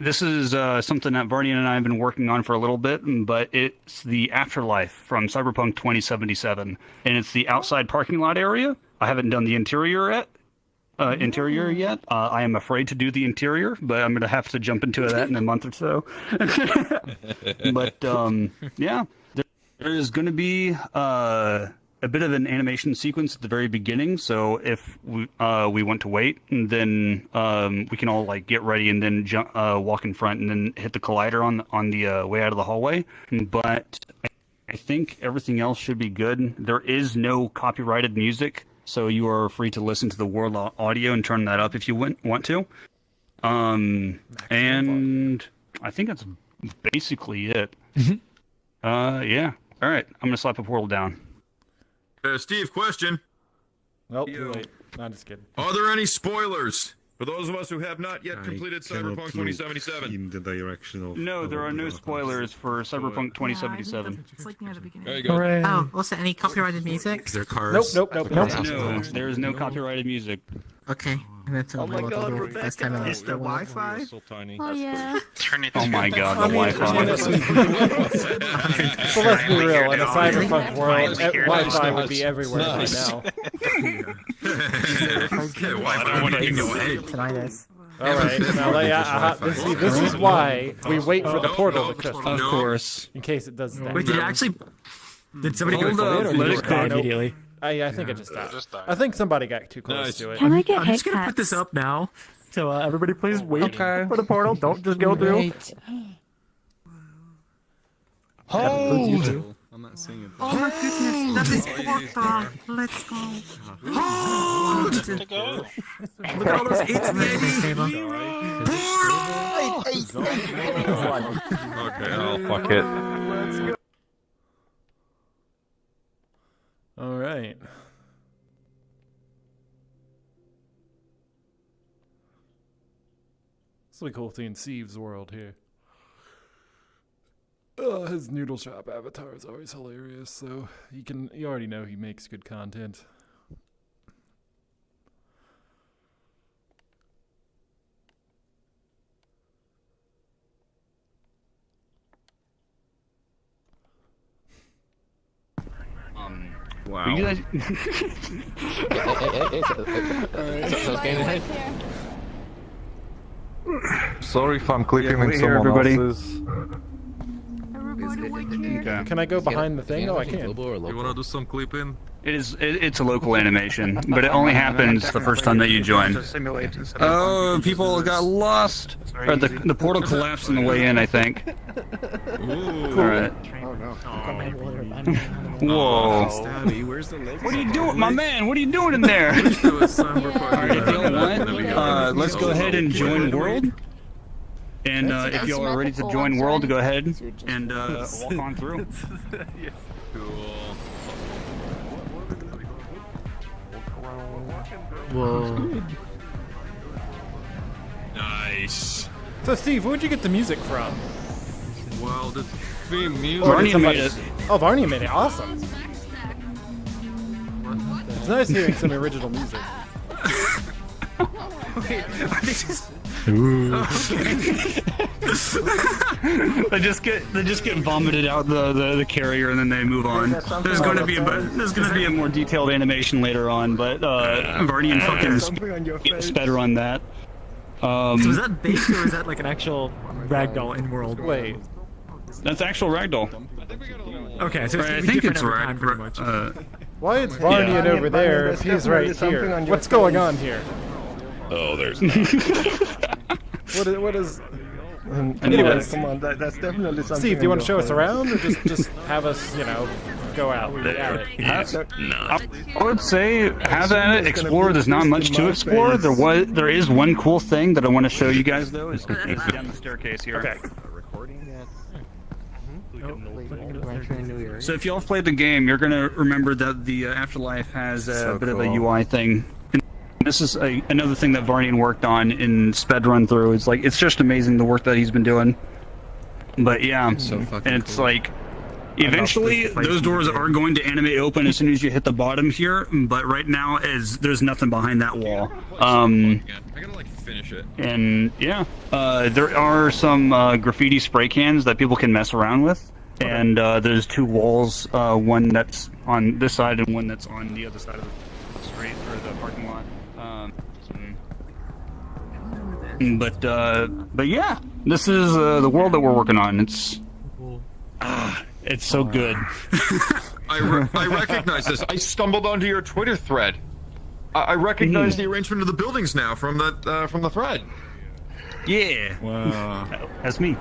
this is something that Varneon and I have been working on for a little bit, but it's the Afterlife from Cyberpunk 2077, and it's the outside parking lot area. I haven't done the interior yet. I am afraid to do the interior, but I'm going to have to jump into that in a month or so. But yeah, there's going to be a bit of an animation sequence at the very beginning. So if we want to wait, and then we can all like get ready and then jump, walk in front, and then hit the collider on the way out of the hallway. But I think everything else should be good. There is no copyrighted music, so you are free to listen to the world audio and turn that up if you want to. And I think that's basically it. Yeah. All right. I'm gonna slap a portal down. Steve, question. Nope, too late. Not just kidding. Are there any spoilers for those of us who have not yet completed Cyberpunk 2077? In the direction of No, there are no spoilers for Cyberpunk 2077. It's like near the beginning. There you go. Oh, also any copyrighted music? Is there cars? Nope. No, there is no copyrighted music. Okay. I'm gonna tell my God, Rebecca, Is the Wi-Fi? so tiny. Oh yeah. Oh my god, the Wi-Fi. So let's be real, in a cyberpunk world, Wi-Fi would be everywhere by now. Tinnitus. Alright, now this is why we wait for the portal to crystal. Of course. In case it does that. Wait, did it actually? Did somebody Hold go up, for it? let Or it did cook. Immediately. I think it just died. I think somebody got too close to it. Can I get I'm just gonna put this hiccups? up now. So everybody please wait Okay. for the portal. Don't just go through. Wait. Hold! I'm not singing. Oh my goodness, that is portal. Let's go. Look at all those 8s in the Okay, oh, fuck it. Alright. It's really cool seeing Steve's world here. His Noodle Shop avatar is always hilarious, so you already know he makes good content. Wow. You guys... Sorry if I'm clipping Yeah, in wait here, someone everybody. else's. Okay. Can I go behind the thing? Oh, I can. You wanna do some clipping? It's a local animation, but it only happens the first time that you join. Oh, people got lost. Or the portal collapsed on the way in, I think. All right. Whoa. What are you doing, my man? What are you doing in there? Alright, if y'all want, let's go ahead and join world. And if y'all are ready to join world, go ahead and walk on through. Cool. Whoa. Nice. So Steve, where'd you get the music from? Wow, the theme music. Varneon made it. Oh, Varneon made it. Awesome. It's nice hearing some original music. They just get vomited out the carrier and then they move on. There's going to be a more detailed animation later on, but Varneon fucking sped run that. So is that baked or is that like an actual ragdoll in world? Wait, that's actual ragdoll. Okay, so it's I gonna be think different it's every time, pretty much. why is Varneon over there if he's right here? What's going on here? Oh, there's What is? Anyways, come on, that's definitely something. Steve, do you want to show us around, or just have us, go out? I would say have at it, explore. There's not much to explore. There is one cool thing that I want to show you guys though. Is down the staircase here. Okay. So if y'all played the game, you're gonna remember that the Afterlife has a bit of a UI thing. This is another thing that Varneon worked on in sped run through. It's just amazing the work that he's been doing. But yeah, and it's like eventually those doors are going to animate open as soon as you hit the bottom here. But right now, there's nothing behind that wall. I gotta like finish it. And yeah, there are some graffiti spray cans that people can mess around with. And there's two walls, one that's on this side and one that's on the other side of the street or the parking lot. But yeah, this is the world that we're working on. It's so good. I recognize this. I stumbled onto your Twitter thread. I recognize the arrangement of the buildings now from the thread. Yeah. Wow. That's me.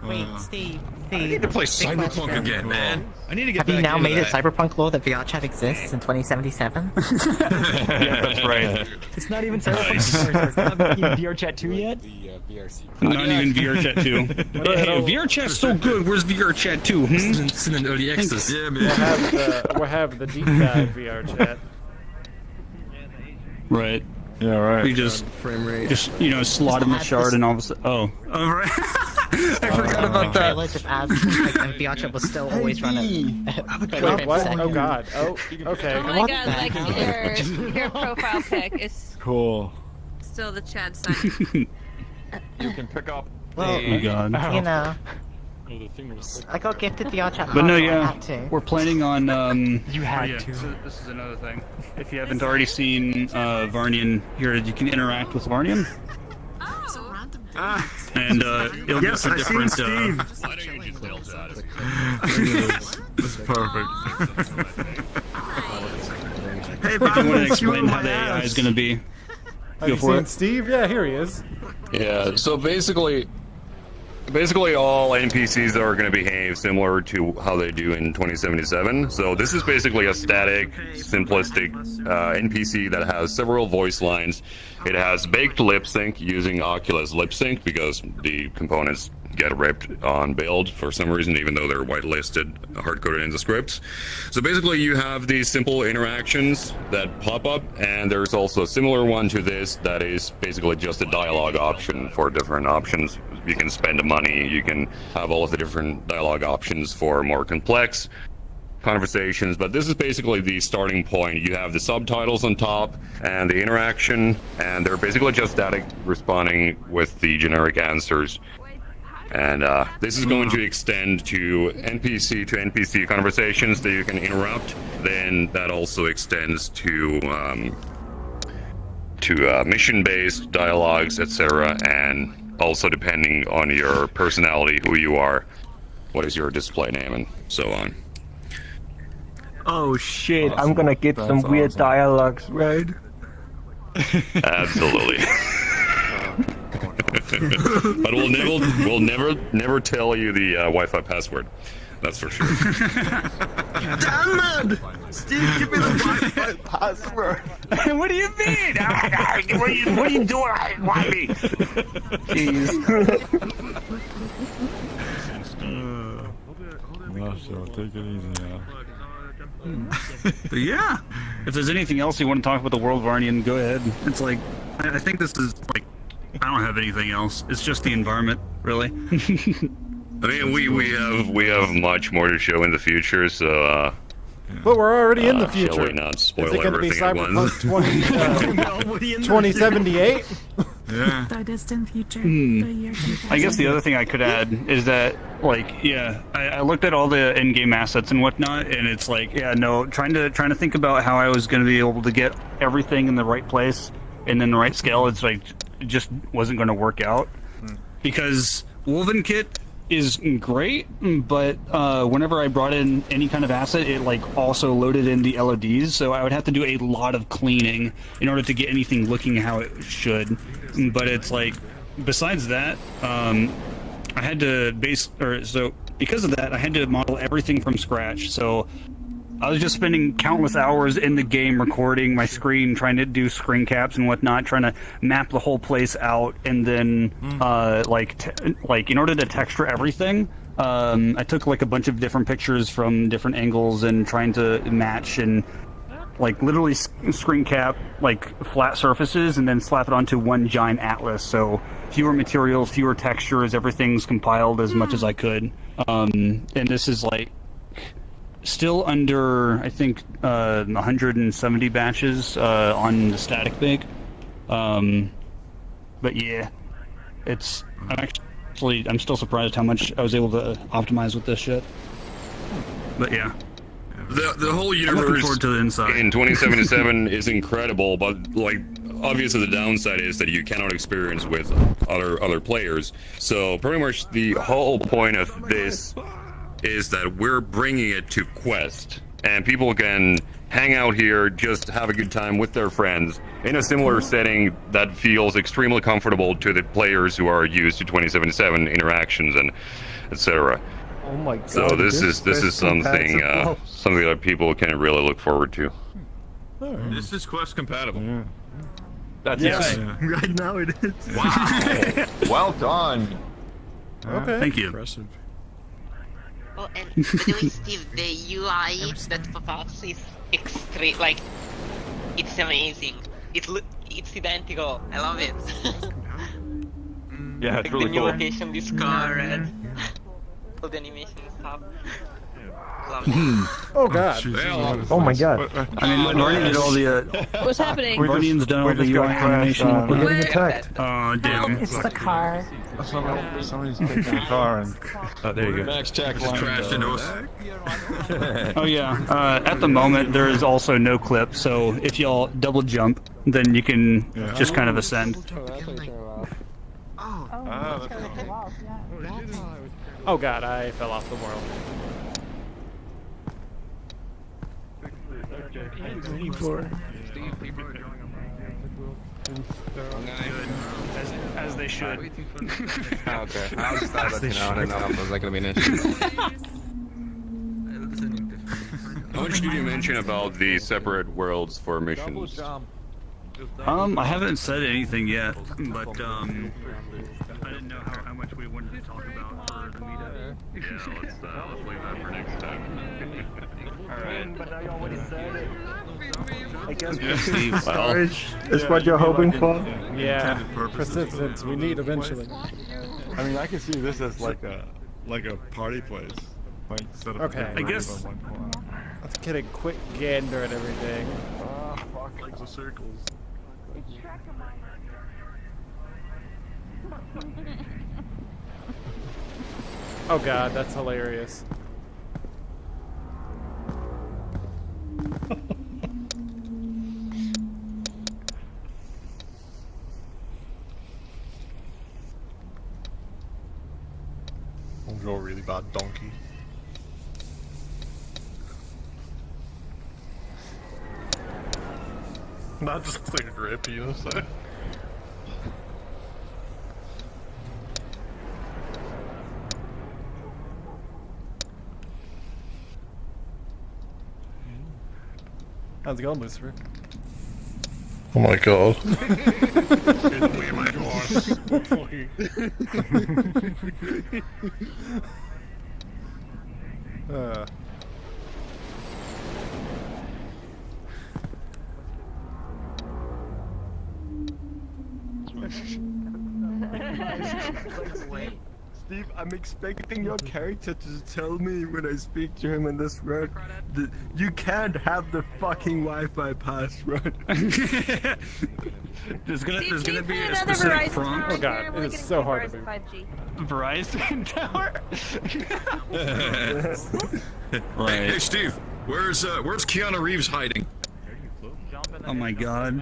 Wait, Steve. I need to play Cyberpunk again, man. I need to get Have back you now into made it that. cyberpunk law that VRChat exists in 2077? Yeah, that's right. It's not even cyberpunk. It's not even VRChat 2 yet. Not even VRChat 2. Hey, VRChat's so good. Where's VRChat 2? It's in an early access. Yeah, man. We'll have the deep dive VR chat. Right. Yeah, right. You just slot in the shard and all of a sudden. Oh, right. I forgot about that. Just adds, like, and VRChat will still always run at What? Oh god. Oh, okay. Oh my god, like your profile pic is Cool. still the Chad sign. You can pick up. Well, Oh god. you know, I got gifted VRChat. But no, I yeah, had to. we're planning on. You had to. So this is another thing. If you haven't already seen Varneon here, you can interact with Varneon. And it'll give us a different. It's perfect. Hey, if you want to explain how the AI is going to be, Have you go for seen it. Steve? Yeah, here he is. Yeah, so basically all NPCs are going to behave similar to how they do in 2077. So this is basically a static, simplistic NPC that has several voice lines. It has baked lip sync using Oculus lip sync because the components get ripped on build for some reason, even though they're whitelisted, hard-coded in the scripts. So basically you have these simple interactions that pop up, and there's also a similar one to this that is basically just a dialogue option for different options. You can spend money, you can have all of the different dialogue options for more complex conversations, but this is basically the starting point. You have the subtitles on top and the interaction, and they're basically just static responding with the generic answers. And this is going to extend to NPC conversations that you can interrupt. Then that also extends to mission-based dialogues, etc. And also depending on your personality, who you are, what is your display name, and so on. Oh shit! Awesome. I'm gonna get some weird dialogues, right? Absolutely. But we'll never tell you the Wi-Fi password. That's for sure. Damn it! Steve, give me the Wi-Fi password. What do you mean? What are you doing? Why me? Jeez. Take it easy now. But yeah, if there's anything else you want to talk about the world, Varneon, go ahead. It's like, I think this is like, I don't have anything else. It's just the environment, really. I mean, we have much more to show in the future, so But we're already in the shall future. we not spoil Is it going to be everything at Cyberpunk once? 2078? Yeah. The distant future. The year 2000. I guess the other thing I could add is that, like, yeah, I looked at all the in-game assets and whatnot, and it's like, yeah, no, trying to think about how I was going to be able to get everything in the right place and in the right scale. It's like it just wasn't going to work out because Woven Kit is great, but whenever I brought in any kind of asset, it like also loaded in the LODs, so I would have to do a lot of cleaning in order to get anything looking how it should. But it's like, besides that, I had to because of that, I had to model everything from scratch. So I was just spending countless hours in the game recording my screen, trying to do screen caps and whatnot, trying to map the whole place out, and then like in order to texture everything, I took like a bunch of different pictures from different angles and trying to match and like literally screen cap like flat surfaces and then slap it onto one giant atlas. So fewer materials, fewer textures, everything's compiled as much as I could. And this is like still under, I think, 170 batches on the static bake. But yeah, I'm still surprised how much I was able to optimize with this shit. But yeah. The whole universe I'm looking forward to the inside. in 2077 is incredible, but like obviously the downside is that you cannot experience with other players. So pretty much the whole point of this is that we're bringing it to Quest, and people can hang out here, just have a good time with their friends in a similar setting that feels extremely comfortable to the players who are used to 2077 interactions and etc. Oh my god. So this is something something that people can really look forward to. This is Quest compatible. That's yes. Right now it is. Wow. Well done. Okay. Thank you. Impressive. Oh, and by the way, Steve, the UI that pops is extreme. Like, it's amazing. It's identical. I love it. Yeah, like it's really the new cool. location, this car, and all the animation and stuff. Love it. Oh god. Oh my god. I mean, Varneon did all the. What's happening? Varneon's done all the UI animation. We're getting attacked. Oh damn. It's the car. Somebody's taking a car and. Oh, there you go. Max Tech just crashed into us. Oh yeah. At the moment, there is also no clip, so if y'all double jump, then you can just kind of ascend. Oh god, I fell off the world. As they should. Okay, I was thought about, I didn't know if it was like gonna be an issue. How much did you mention about the separate worlds for missions? I haven't said anything yet, but I didn't know how much we wanted to talk about for the meetup. Yeah, let's leave that for next time. Alright. But I already said it. I guess Steve, storage is what you're hoping for. Yeah, persistence we need eventually. I mean, I can see this as like a party place. Like set up Okay. a I guess- on one corner. Let's get a quick gander at everything. Ah, fuck, like the circles. Oh god, that's hilarious. You're a really bad donkey. Not just like a grip, you know what I'm saying? How's it going, Lucifer? Oh my god. Steve, I'm expecting your character to tell me when I speak to him in this world that you can't have the fucking Wi-Fi password. There's gonna be a Another specific Verizon prompt. Oh god, it is so hard to do. Verizon tower. Hey, Steve, where's Keanu Reeves hiding? Oh my god,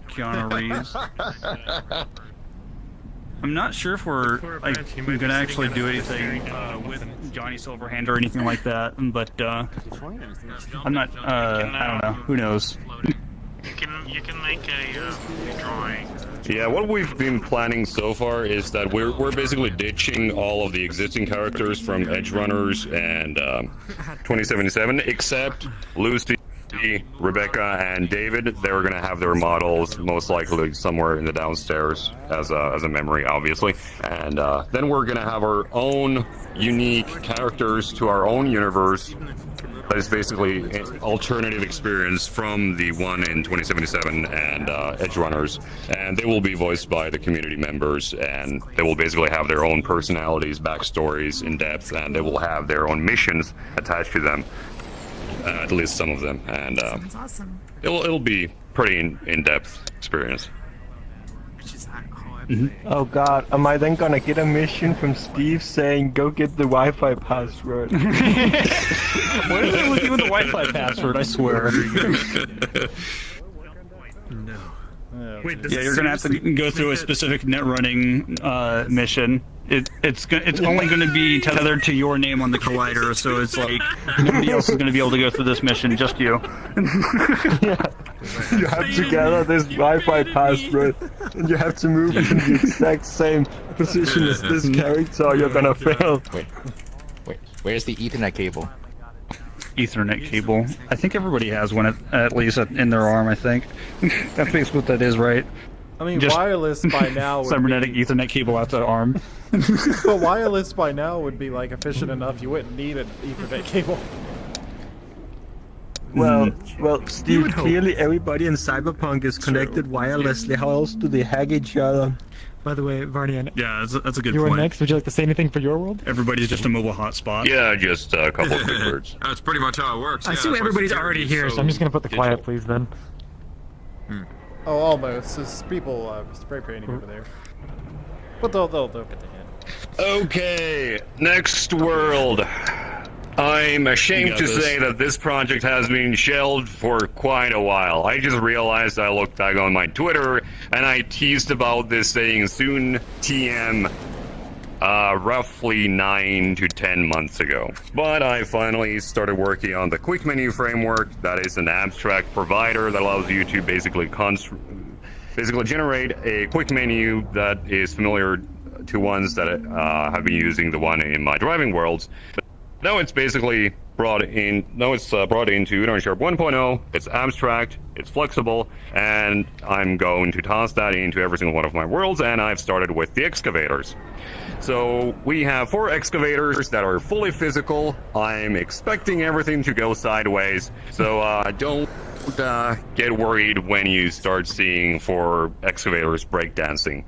Keanu Reeves. I'm not sure if we're gonna actually do anything with Johnny Silverhand or anything like that, but I'm not. I don't know. Who knows? You can make a drawing. Yeah, what we've been planning so far is that we're basically ditching all of the existing characters from Edge Runners and 2077, except Lucy, Rebecca, and David. They're gonna have their models most likely somewhere in the downstairs as a memory, obviously. And then we're gonna have our own unique characters to our own universe. That is basically an alternative experience from the one in 2077 and Edge Runners, and they will be voiced by the community members, and they will basically have their own personalities, backstories in depth, and they will have their own missions attached to them, at least some of them, and That's awesome. it'll be pretty in-depth experience. Oh god, am I then gonna get a mission from Steve saying go get the Wi-Fi password? What is it with you with the Wi-Fi password? I swear. No. Wait, yeah, you're gonna have to go through a specific net running mission. It's only going to be tethered to your name on the collider, so it's like nobody else is going to be able to go through this mission, just you. You have to gather this Wi-Fi password, and you have to move it in the exact same position as this character, or you're gonna fail. Wait, where's the Ethernet cable? Ethernet cable. I think everybody has one at least in their arm. I think that's basically what that is, right? I mean, Just wireless by now would cybernetic be... Ethernet cable out the arm. But wireless by now would be like efficient enough. You wouldn't need an Ethernet cable. Well, Steve, clearly everybody in Cyberpunk is connected wirelessly. How else do they hack each other? By the way, Varneon. Yeah, that's a good You point. were next. Would you like to say anything for your world? Everybody's just a mobile hotspot. Yeah, just a couple of quick words. That's pretty much how it works. I yeah, assume that's why everybody's security already is here, so I'm just gonna put the quiet, please, then. Oh, almost. There's people spray painting over there. But they'll get the hint. Okay, next world. I'm ashamed to say that this project has been shelved for quite a while. I just realized I looked back on my Twitter and I teased about this saying soon TM roughly 9 to 10 months ago. But I finally started working on the quick menu framework. That is an abstract provider that allows you to basically generate a quick menu that is familiar to ones that have been using the one in my driving worlds. Now it's basically brought into Udon Sharp 1.0. It's abstract, it's flexible, and I'm going to toss that into every single one of my worlds, and I've started with the excavators. So we have 4 excavators that are fully physical. I'm expecting everything to go sideways, so don't get worried when you start seeing 4 excavators breakdancing.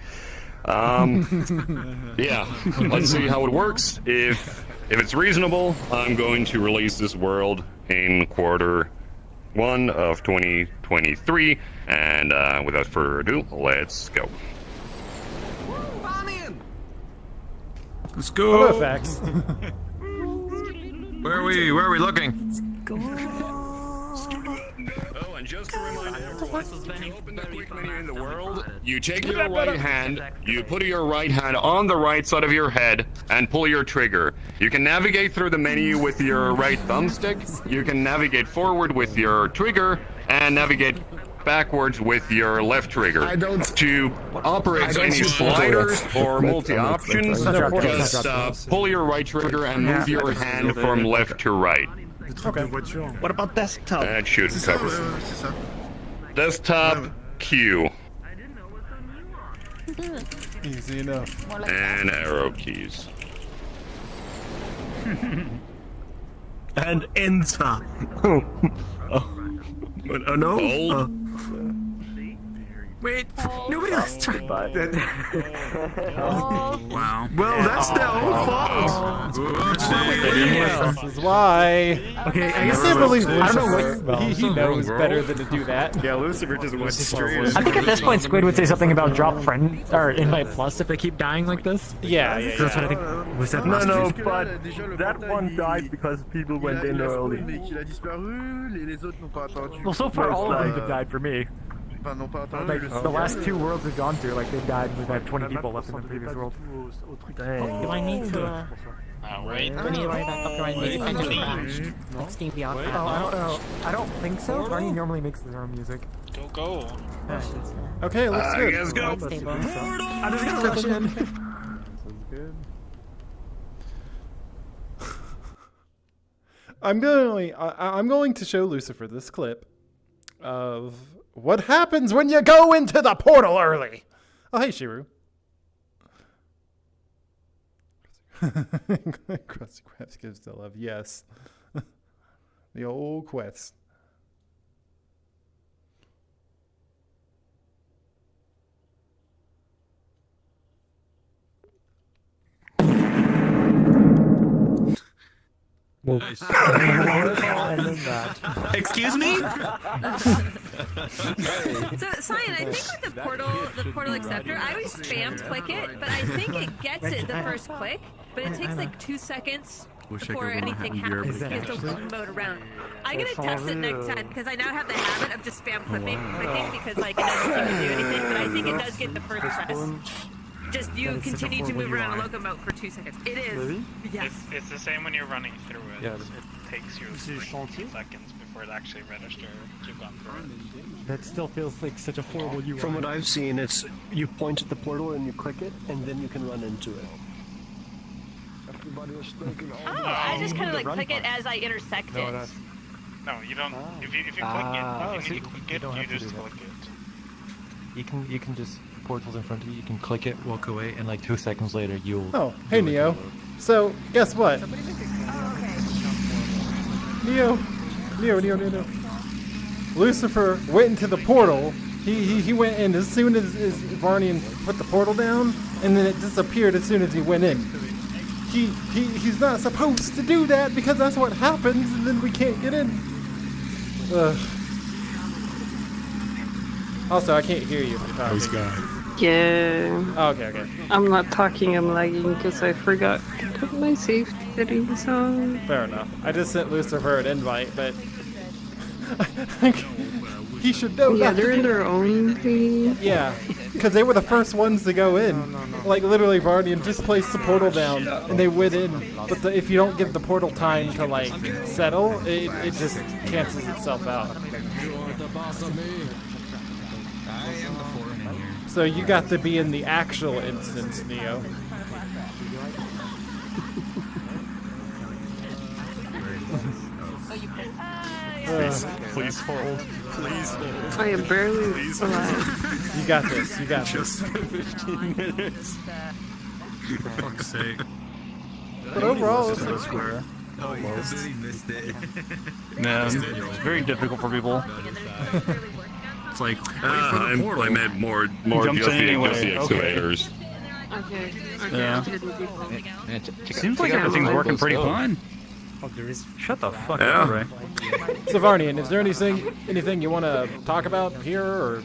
Yeah, let's see how it works. If it's reasonable, I'm going to release this world in Q1 of 2023, and without further ado, let's go. Let's go. Hello, Fax. Where are we looking? Oh, and just a reminder, everyone, to open the quick menu in the world, you take your right hand, you put your right hand on the right side of your head, and pull your trigger. You can navigate through the menu with your right thumbstick, you can navigate forward with your trigger, and navigate backwards with your left trigger. To operate any sliders or multi-options, just pull your right trigger and move your hand from left to right. Okay. What about desktop? That should cover it. Desktop Q. Easy enough. And arrow keys. And enter. Oh no. Wait, nobody else tried. Wow. Well, that's their own fault. This is why. Okay, I can't believe Lucifer. He knows better than to do that. Yeah, Lucifer just went straight. I think at this point Squid would say something about drop friend or invite plus if they keep dying like this. Yeah. That's what I think. Was that No, but that one died because people went in early. Well, so far all of them like- have died for me. Like the last 2 worlds we've gone through, like they died. We've had 20 people left in the previous world. Dang. Do I need to? Wait. Do I need to worry about copyright music? I just crashed. Like Steve the Oh, I don't know. I don't think so. Varneon normally makes their own music. Go. Okay, let's go. Let's go. I'm just gonna rush in. I'm going to show Lucifer this clip of what happens when you go into the portal early. Oh, hey, Shiru. Krusty Krabs gives the love. Yes. The old quest. Excuse me? So, Cyan, I think with the portal acceptor, I always spammed click it, but I think it gets it the first click, but it takes like 2 seconds before anything happens. You have to mode around. I'm gonna test it next time because I now have the habit of just spam clicking because like it doesn't seem to do anything, but I think it does get the first press. Just you continue to move around a locomote for 2 seconds. It is. Yes. It's the same when you're running through it. Yeah. It takes you like 2 seconds before it actually registers you've gone through it. That still feels like such a horrible UI. From what I've seen, it's you point at the portal and you click it, and then you can run into it. I just kind of like click it as I intersect it. No, you don't. If you click it, you need to click it. You just click it. You can just portals in front of you. You can click it, walk away, and like 2 seconds later you'll. Oh, hey Neo. So guess what? Neo. Lucifer went into the portal. He went in as soon as Varneon put the portal down, and then it disappeared as soon as he went in. He's not supposed to do that because that's what happens, and then we can't get in. Ugh. Also, I can't hear you if you're talking. Yeah. Oh, okay. I'm not talking, I'm lagging because I forgot to put my safety settings on. Fair enough. I just sent Lucifer an invite, but he should know. Yeah, they're in their own thing. Yeah, because they were the first ones to go in. Like literally, Varneon just placed the portal down and they went in. But if you don't give the portal time to like settle, it just cancels itself out. So you got to be in the actual instance, Neo. Please hold. Please hold. I am barely alive. You got this. You got Just this. for 15 minutes. For fuck's sake. But overall, it's like square. Oh, you missed it. Man, it's very difficult for people. It's like, I meant more Jumps just in anyway. just the excavators. Okay. Yeah. Seems like everything's working pretty fine. Shut the fuck up, Ray. So Varneon, is there anything you want to talk about here, or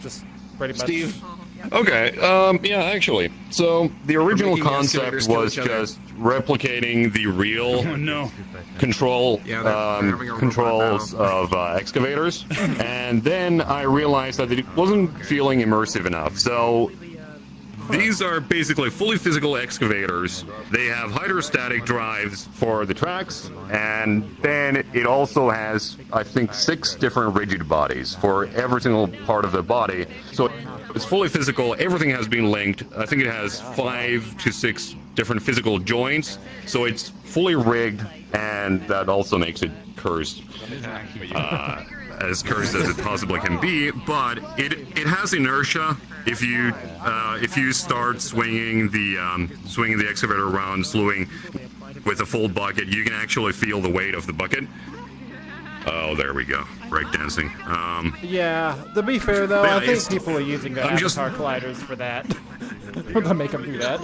just pretty much? Steve. Okay. Yeah, actually. So the original concept was just replicating the real controls of excavators, and then I realized that it wasn't feeling immersive enough. So these are basically fully physical excavators. They have hydrostatic drives for the tracks, and then it also has, I think, 6 different rigid bodies for every single part of the body. So it's fully physical. Everything has been linked. I think it has 5 to 6 different physical joints. So it's fully rigged, and that also makes it cursed. As cursed as it possibly can be, but it has inertia. If you start swinging the excavator around, slewing with a full bucket, you can actually feel the weight of the bucket. Oh, there we go. Breakdancing. Yeah, to be fair though, Yeah, I think it's- people are using the I'm just- avatar colliders for that. To make them do that.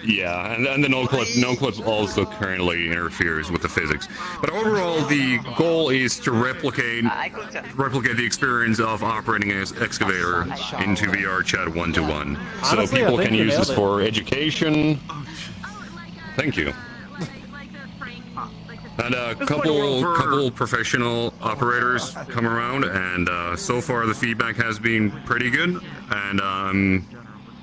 Yeah, and the no clip also currently interferes with the physics. But overall, the goal is to replicate the experience of operating an excavator into VRChat 1-to-1. So Honestly, I people think can you use this nailed it. for education. Thank you. And a couple professional operators come around, and so far the feedback has been pretty good. And I'm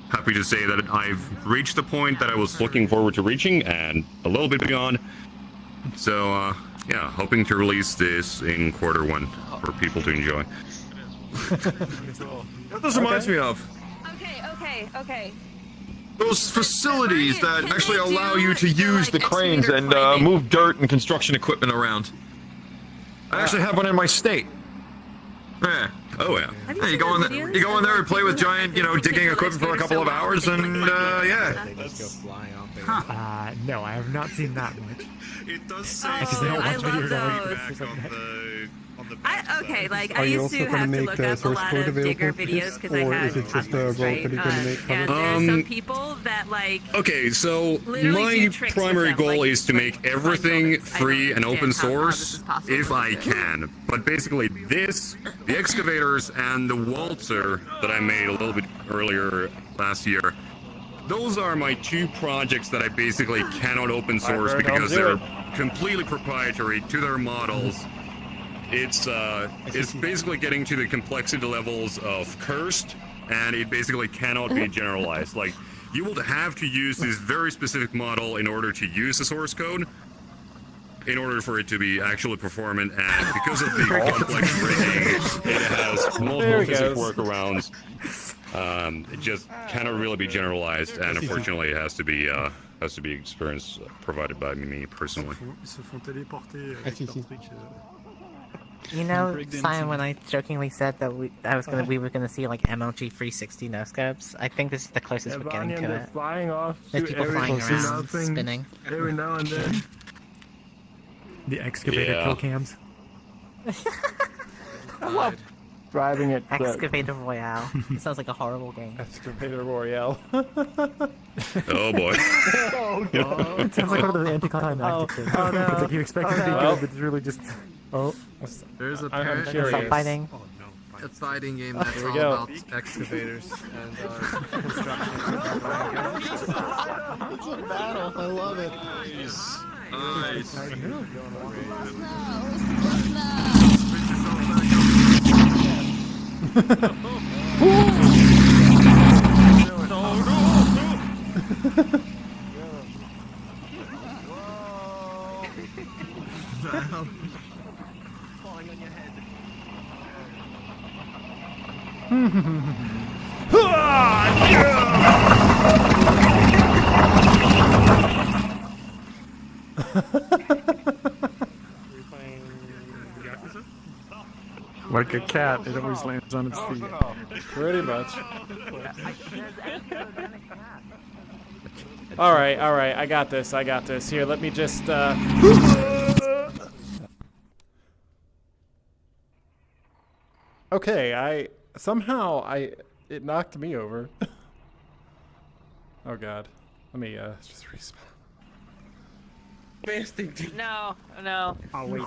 happy to say that I've reached the point that I was looking forward to reaching, and a little bit beyond. So yeah, hoping to release this in Q1 for people to enjoy. What this reminds me of? Okay. Those facilities that actually allow you to use the cranes and move dirt and construction equipment around. I actually have one in my state. Yeah. Oh yeah. Yeah, you go in there and play with giant, digging equipment for a couple of hours, and yeah. No, I have not seen that much. It does say Because they don't watch videos I used to have to look up a lot of digger videos because I had copyrights, right? And there's some people that Okay, so literally do my tricks primary with them, goal like, is to make everything free and open source if I can. But basically the excavators and the waltzer that I made a little bit earlier last year, those are my two projects that I basically cannot open source because they're completely proprietary to their models. It's basically getting to the complexity levels of cursed, and it basically cannot be generalized. Like, you will have to use this very specific model in order to use the source code, in order for it to be actually performant, and because of the complex rigging, it has multiple physics workarounds. It just cannot really be generalized, and unfortunately, it has to be experience provided by me personally. You know, Simon, when I jokingly said that we were gonna see like MLG 360 no scopes, I think this is the closest we're getting to it. Flying off. There's people flying around, spinning. Every now and then. The excavator kill cams. I love driving it. Excavator Royale. It sounds like a horrible game. Excavator Royale. Oh boy. Oh god. It sounds like one of those anticlimactic things. Oh no. It's like you expect it to be good, but it's really just. Oh. There's a I'm parachute. curious. Stop fighting. A fighting game that's Here we all go. about excavators and construction. It's a battle. I love it. Nice. Like a cat, it always lands on its feet. Pretty much. Alright, I got this. Here, let me just, Okay, it knocked me over. Oh god. Let me, just respawn. No. Oh wait.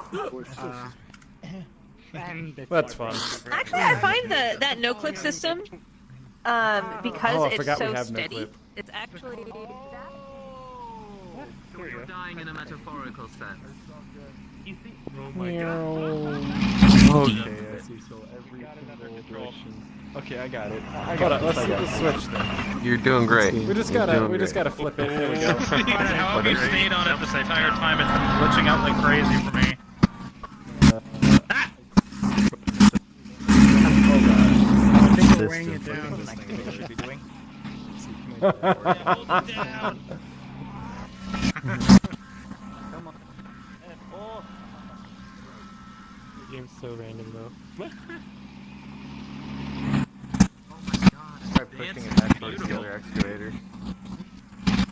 That's fun. Actually, I find that no clip system, because I it's forgot we so have no steady, clip. it's actually. You're dying in a metaphorical sense. Okay, I see. So every single direction. Okay, I got it. Hold on, let's switch then. You're doing great. We just gotta flip it. There we go. How have you stayed on it this entire time? It's been glitching out like crazy for me. I think we're weighing it down. This thing we should be doing. Down. Come on. The game's so random though. Try pushing it back towards the other excavator.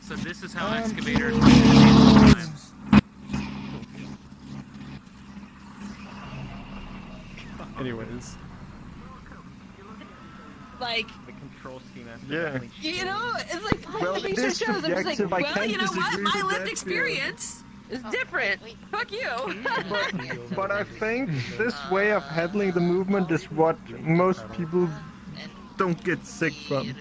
So this is how excavators sometimes. Anyways. Like, the control scheme. Yeah. you know, it's like Well, the it research is shows. I'm just like, subjective, I well, can't you know what? disagree My with lived that, experience is different. Fuck you. But I think this way of handling the movement is what most people don't get sick from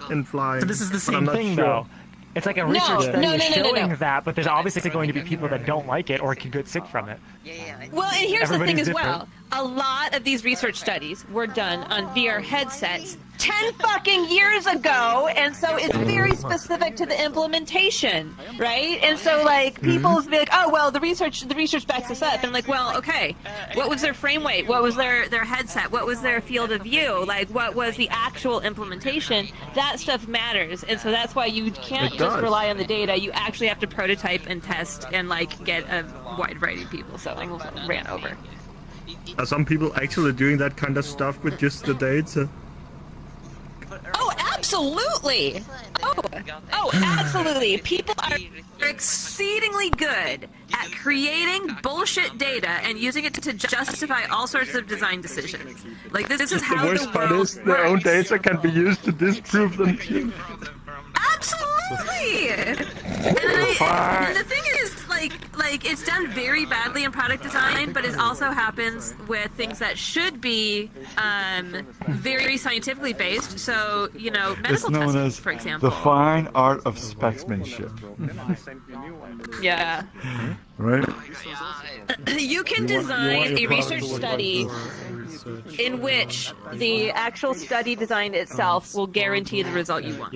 in flying. So this is the but I'm same not thing, sure. though. It's like a research No, study no, no, no, showing no. that, but there's obviously going to be people that don't like it or could get sick from it. Well, and here's the thing Everybody's as well. A lot of these research studies were done on VR headsets 10 fucking years ago, and so it's very specific to the implementation, right? And so, like, people will be like, oh, well, the research backs this up. And I'm like, well, okay, what was their frame rate? What was their headset? What was their field of view? Like, what was the actual implementation? That stuff matters, and so that's why you can't just rely on the data. You actually have to prototype and test and, like, get a wide variety of people. So I almost ran over. Are some people actually doing that kind of stuff with just the data? Oh, absolutely! Oh, absolutely! People are exceedingly good at creating bullshit data and using it to justify all sorts of design decisions. Like, this is how The worst part world is their own data can be used to disprove them too. Absolutely! And the thing is, like, it's done very badly in product design, but it also happens with things that should be very scientifically based. So, you know, medical It's known testing, as for example. the fine art of specsmanship. Yeah. Right? You can design a research study in which the actual study design itself will guarantee the result you want.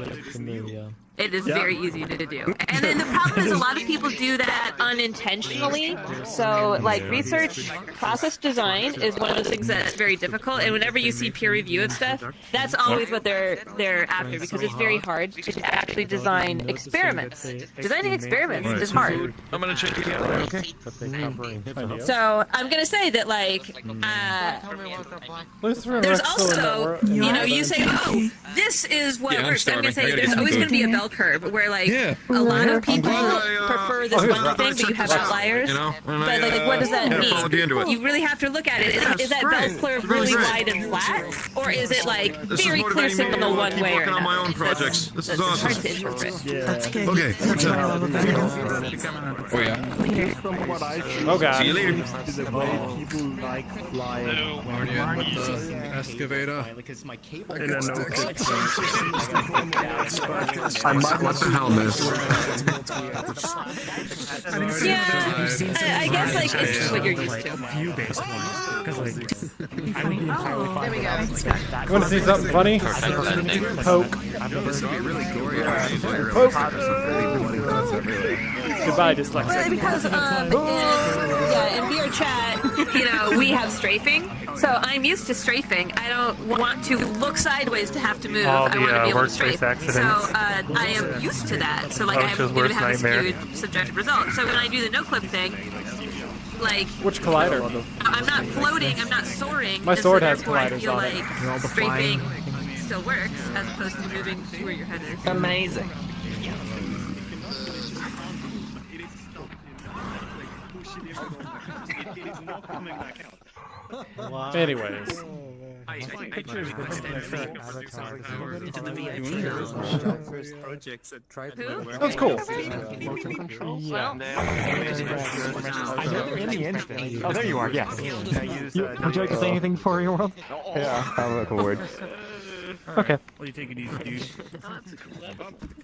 It is very easy to do. And then the problem is a lot of people do that unintentionally. So, like, research process design is one of those things that's very difficult. And whenever you see peer review of stuff, that's always what they're after, because it's very hard to actually design experiments. Designing experiments is hard. I'm gonna check it out. Okay. So I'm gonna say that, like, there's also, you know, you say, oh, this is what works. I'm gonna say there's always gonna be a bell curve where, like, a lot of people prefer this one thing, but you have outliers. But, like, what does that mean? You really have to look at it. Is that bell curve really wide and flat, or is it, like, very clear signal one way or another? my own projects. This is awesome. Hard to interpret. That's good. Okay. Oh yeah. From what I see, Oh god. See you later. the way people like flying Varneon with the excavator. in a no-clip What the hell, miss? Yeah, I guess, like, it's just what you're used to. View-based one. Because, like, Oh, there we go. You want to see something funny? Poke. Goodbye, dyslexia. Well, because in VRChat, you know, we have strafing, so I'm used to strafing. I don't want to look sideways to have to move. All I the, want to be able to workplace strafe. accidents. So I am used to that. So, like, I'm OSHA's going to worst have a nightmare. skewed subjective result. So when I do the no clip thing, like, Which collider? I'm not floating, I'm not soaring. My and sword so has therefore I colliders feel on it. like strafing still works as opposed to moving to where your head is. Amazing. Anyways. That's cool. Yeah. In the instance. Oh, there you are. Yes. Would you like to say anything for your world? Yeah, I'll look a word. Okay. Well, you take it easy, dude.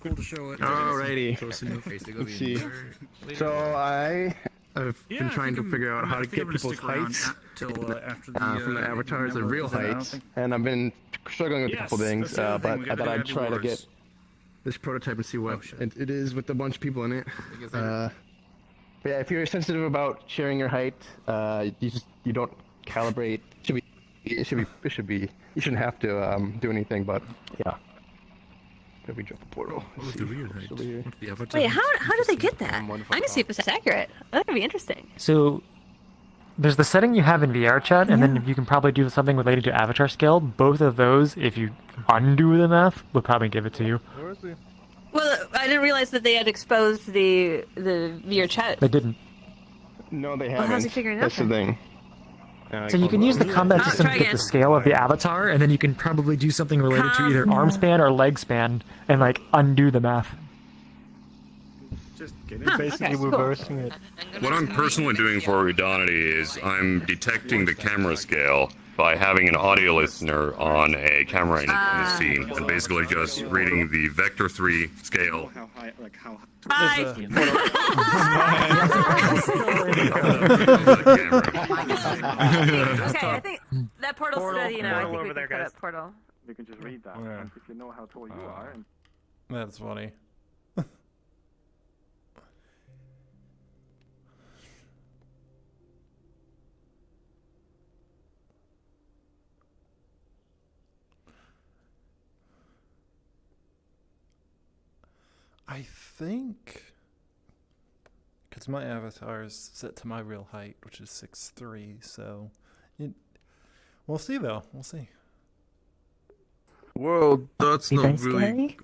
Cool to show it. Alrighty. Let's see. So I've been trying to figure out how to get people's heights Till after from the avatars of real heights, and I've been struggling with a couple things, but I thought I'd try to get this prototype and see what it is with a bunch of people in it. But yeah, if you're sensitive about sharing your height, you don't calibrate. It should be. You shouldn't have to do anything, but yeah. We drop a portal. Wait, how do they get that? I'm gonna see if this is accurate. That could be interesting. So, there's the setting you have in VRChat, and then you can probably do something related to avatar scale. Both of those, if you undo the math, would probably give it to you. Well, I didn't realize that they had exposed the VRChat. They didn't. No, they Well, haven't. how's he figuring it out That's the then? thing. So you can use the combat system to get the scale of the avatar, and then you can probably do something related to either arm span or leg span, and like undo the math. Just basically reversing it. What I'm personally doing for Udonity is I'm detecting the camera scale by having an audio listener on a camera in the scene, and basically just reading the Vector 3 scale. Bye. Okay, I think that portal's steady, you know. I think we over can there, put guys. up portal. You can just read that if you know how tall you are. And... That's funny. I think, because my avatar is set to my real height, which is 6'3", so we'll see though. We'll see. Whoa, that's not really.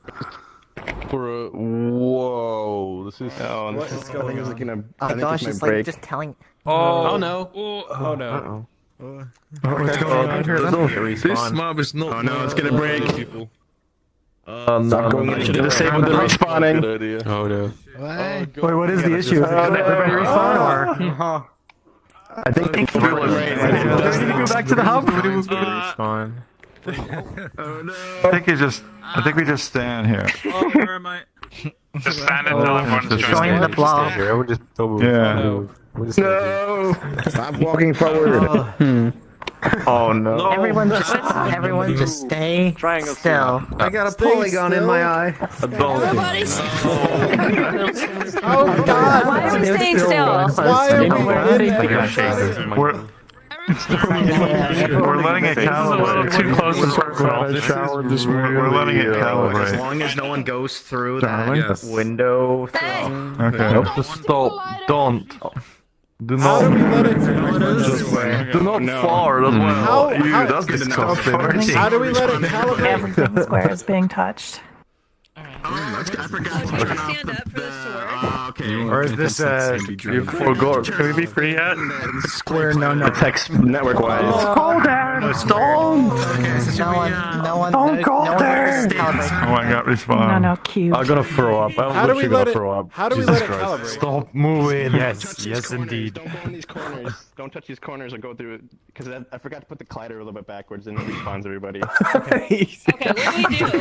For a whoa, this is. Oh, What is going on? Gonna, Oh my gosh, it's like just telling. Oh no! Oh no! What's going on here? This mob is not. Oh no, it's gonna break. People. Stop going into the same with the respawning. Good idea. Oh no. Wait, what is the issue? Is it gonna everybody respawn or? I think they Do we need to go back to the hub? Respawn. Oh no! I think we just stand here. Oh, where am I? Just stand until everyone's Join the block. Yeah. No! Stop walking forward. Oh no! Everyone just stay still. I got a polygon in my eye. Everybody's. Oh God! Why are we staying still? Why are we in We're letting it calibrate. Too close to circle. We're letting it As calibrate. long as no one goes through that window. Okay. Just stop. Don't. Do How do we not. let it? Do not far as well. Ew, that's disgusting. How do we let it calibrate? Everything square is being touched. I forgot to turn off Stand up for this to work. okay. Or is this you forgot? Can we be free yet? Square no text network wise. Call there! Stone! No one. Don't go there! Oh my god, respawn. No, no, cube. I'm gonna throw up. I'm How do we literally let gonna it? throw up. How do we Jesus let it Christ. calibrate? Stop moving. Yes, indeed. Don't go in these corners. Don't touch these corners or go through it. Because I forgot to put the collider a little bit backwards and it respawns everybody. Okay, what do we do to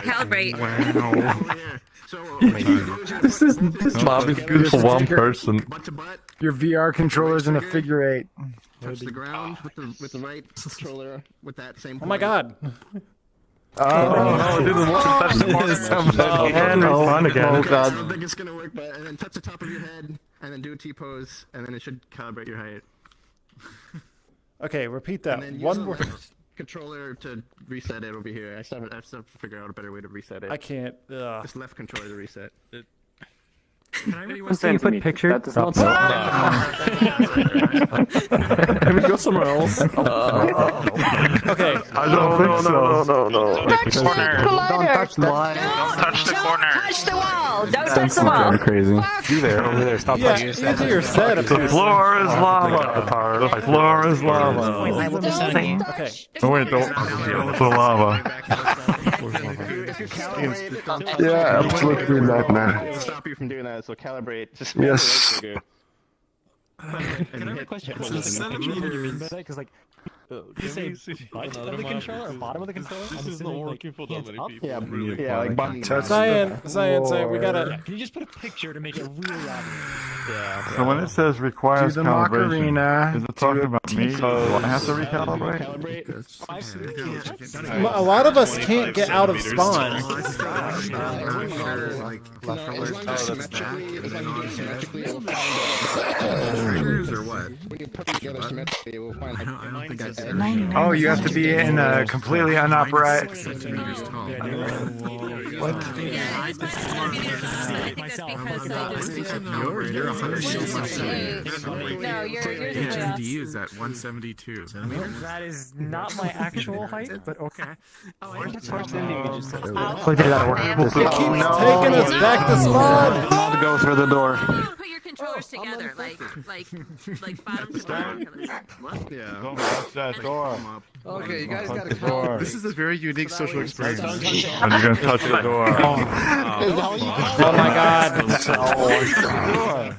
calibrate? Wow. This mob is good for one person. Your VR controller's in a figure 8. Touch the ground with the right controller with that same. Oh my God! Oh no, it didn't want to touch the corner. And run again. Oh god. I don't think it's gonna work, but and then touch the top of your head and then do a T-pose and then it should calibrate your height. Okay, repeat And that. then One use more. the controller to reset it over here. I still have to figure out a better way to reset it. I can't. Just left controller to reset. So you put pictures. Can we go somewhere else? Okay. I don't think so. No. Touch the collider. Don't touch the corner. Touch the wall. Don't touch the wall. Crazy. You there, over there. Stop Yeah, touching. you do your setup. The floor is lava. The floor is lava. Okay. Oh wait, don't. It's the lava. Yeah, I'm flipping that, man. It'll stop you from doing that, so calibrate. Just Yes. the right trigger. Can I have a question? Because like, you say butt of the controller or bottom of the controller? This is not working for that many people. Yeah, really. yeah, like Cyan, we gotta. Can you just put a picture to make it really obvious? So when it says requires Do the calibration, Macarena. is it talking about me? Do I have to recalibrate? A lot of us can't get out of spawn. Oh, you have to be in a completely unupright. What? You're No, you're HMD is at 172 centimeters. That is not my actual height, but okay. Oh, did that work? It keeps taking us back to spawn. Not go through the door. Put your controllers together, like bottom to bottom. Yeah. Don't touch that door. Okay, you guys gotta door. This is a very unique social experience. And you're gonna touch the door. Oh my god.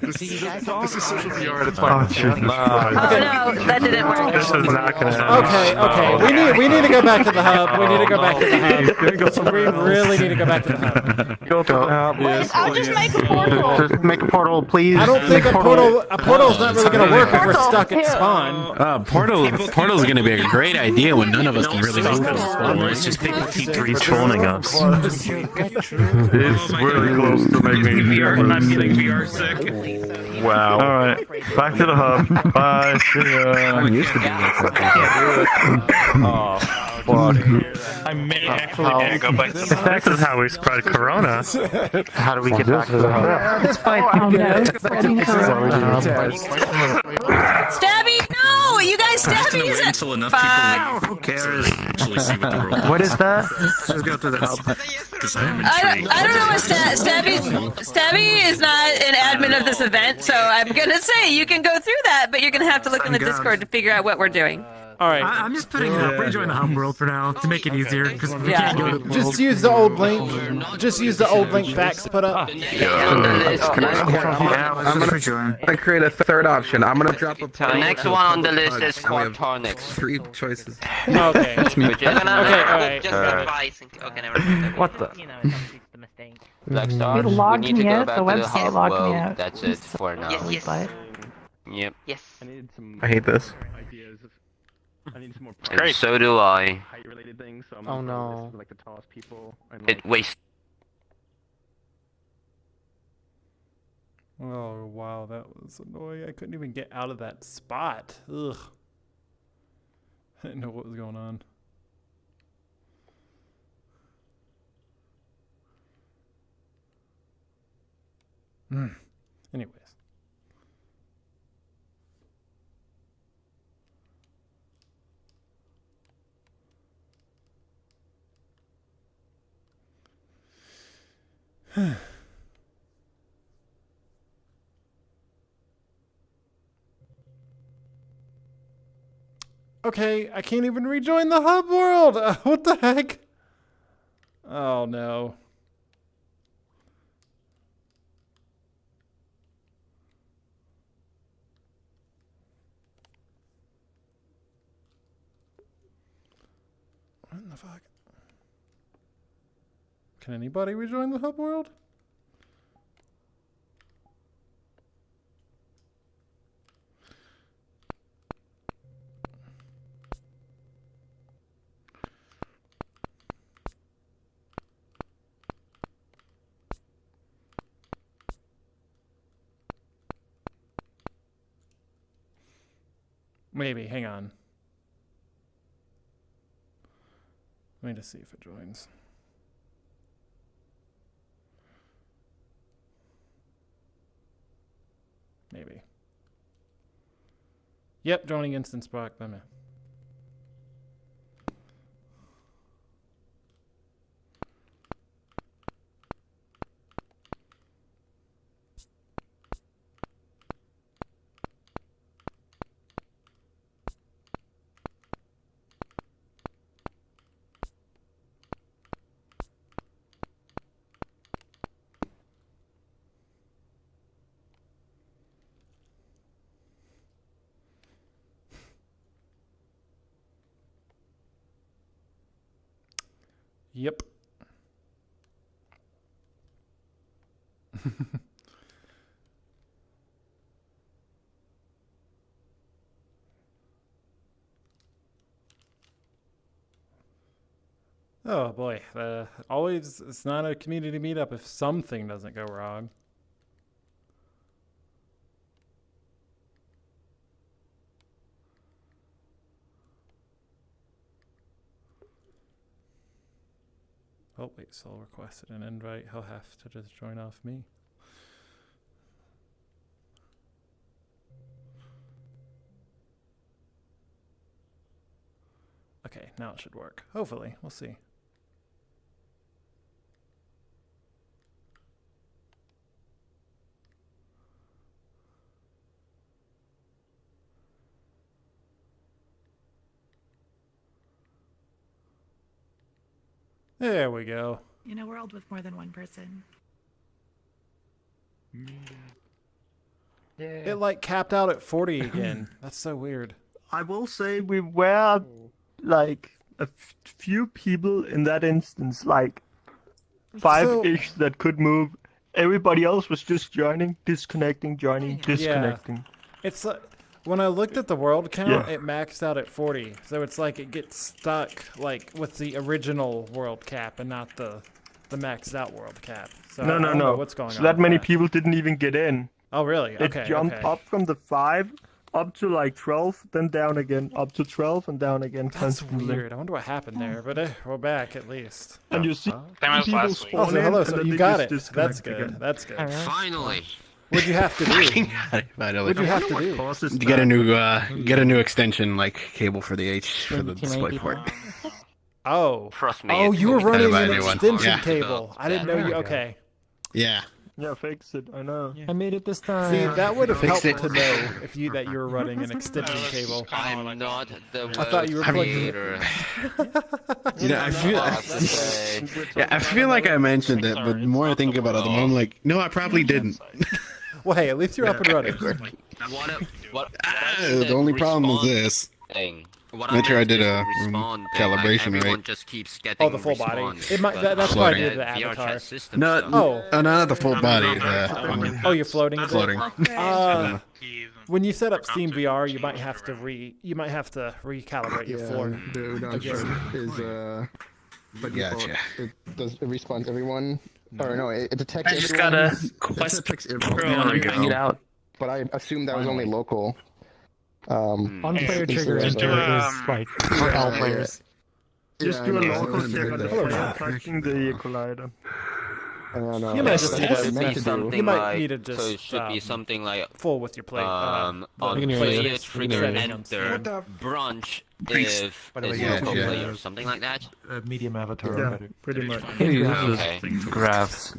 This is social VR. It's Oh, fine. jeez. Oh no, that didn't work. This is not gonna happen. Okay. We need to go back to the hub. We need to go back to the hub. We really need to go back to the hub. Go to the hub. I'll just make a portal. Just make a portal, please. I don't think a portal's not really gonna work if we're stuck at spawn. Portal's gonna be a great idea when none of us can really move. Let's just keep respawning us. It's really close to making me I'm getting VR sick. Wow. Alright, back to the hub. Bye, see ya. I'm used to being Oh, fuck. I may actually go back to This is how we spread corona. How do we get back to the hub? This fight. Oh no, spreading corona. Stabby, no! You guys, Stabby is it? Fuck. Who cares? Actually, see what the world. What is that? Let's go to the hub. I don't know what Stabby is not an admin of this event, so I'm gonna say you can go through that, but you're gonna have to look in the Discord to figure out what we're doing. All right. I'm just putting it up. We're joining the hub world for now to make it easier because we Yeah. can't go to the Just use the old link. Just use the old link Vax put up. I'm gonna create a third option. I'm gonna drop a The next one on the list is Quatornix. 3 choices. Okay. We're just gonna alright. just advise. Okay, never mind. What the? Black Star, It we logged need to me go out. back The to the website hub. logged me Well, out. that's it for now. Yes. Yep. Yes. I hate this. I need some more And so do I. height-related things. So I'm Oh no. like the tallest people. And It wastes. Oh wow, that was annoying. I couldn't even get out of that spot. Ugh. I didn't know what was going on. Anyways. Okay, I can't even rejoin the hub world. What the heck? Oh no. What in the fuck? Can anybody rejoin the hub world? Maybe, hang on. Let me just see if it joins. Maybe. Yep, joining instance block. Bye, man. Yep. Oh boy, always it's not a community meetup if something doesn't go wrong. Oh wait, Saul requested an invite. He'll have to just join off me. Okay, now it should work. Hopefully, we'll see. There we go. In a world with more than one person. It like capped out at 40 again. That's so weird. I will say we were like a few people in that instance, like five-ish that could move. Everybody else was just joining, disconnecting, joining, disconnecting. It's when I looked at the world count, it maxed out at 40. So it's like it gets stuck like with the original world cap and not the maxed out world cap. So I don't know what's going on. So that many people didn't even get in. Oh really? Okay. It jumped up from the 5 up to like 12, then down again, up to 12 and down again. That's weird. I wonder what happened there, but we're back at least. And you see people spawn in, hello, so you got it. That's good. Again. That's good. Finally. What'd you have to do? What'd you have to do? To get a new extension like cable for the for the display port. Oh. Trust me. Oh, you were running an extension Yeah. cable. I didn't know you. Okay. Yeah. Yeah, fix it. I know. I made it this time. See, that would have helped to know if you were running an extension cable. I'm not the I thought you were creator. You know, I feel like I mentioned it, but the more I think about it, the more I'm like, no, I probably didn't. Well, hey, at least you're up and running. The only problem is this. Make sure I did a calibration right. Just keeps getting the full body. It might, that's why I did the avatar. No, not the full body. You're floating. Floating. When you set up Steam VR, you might have to recalibrate your floor. The Udon chart is by default, it responds everyone. Or no, it detects I just everyone. got a quest bang it out. But I assumed that was only local. On-player trigger enter is like for all players. Just do a local check on the player touching the collider. I don't know. You might just need to just so it should be something like full with your plate. On player trigger enter brunch if it's local player or something like that. Medium avatar. Yeah, pretty much. Graphs.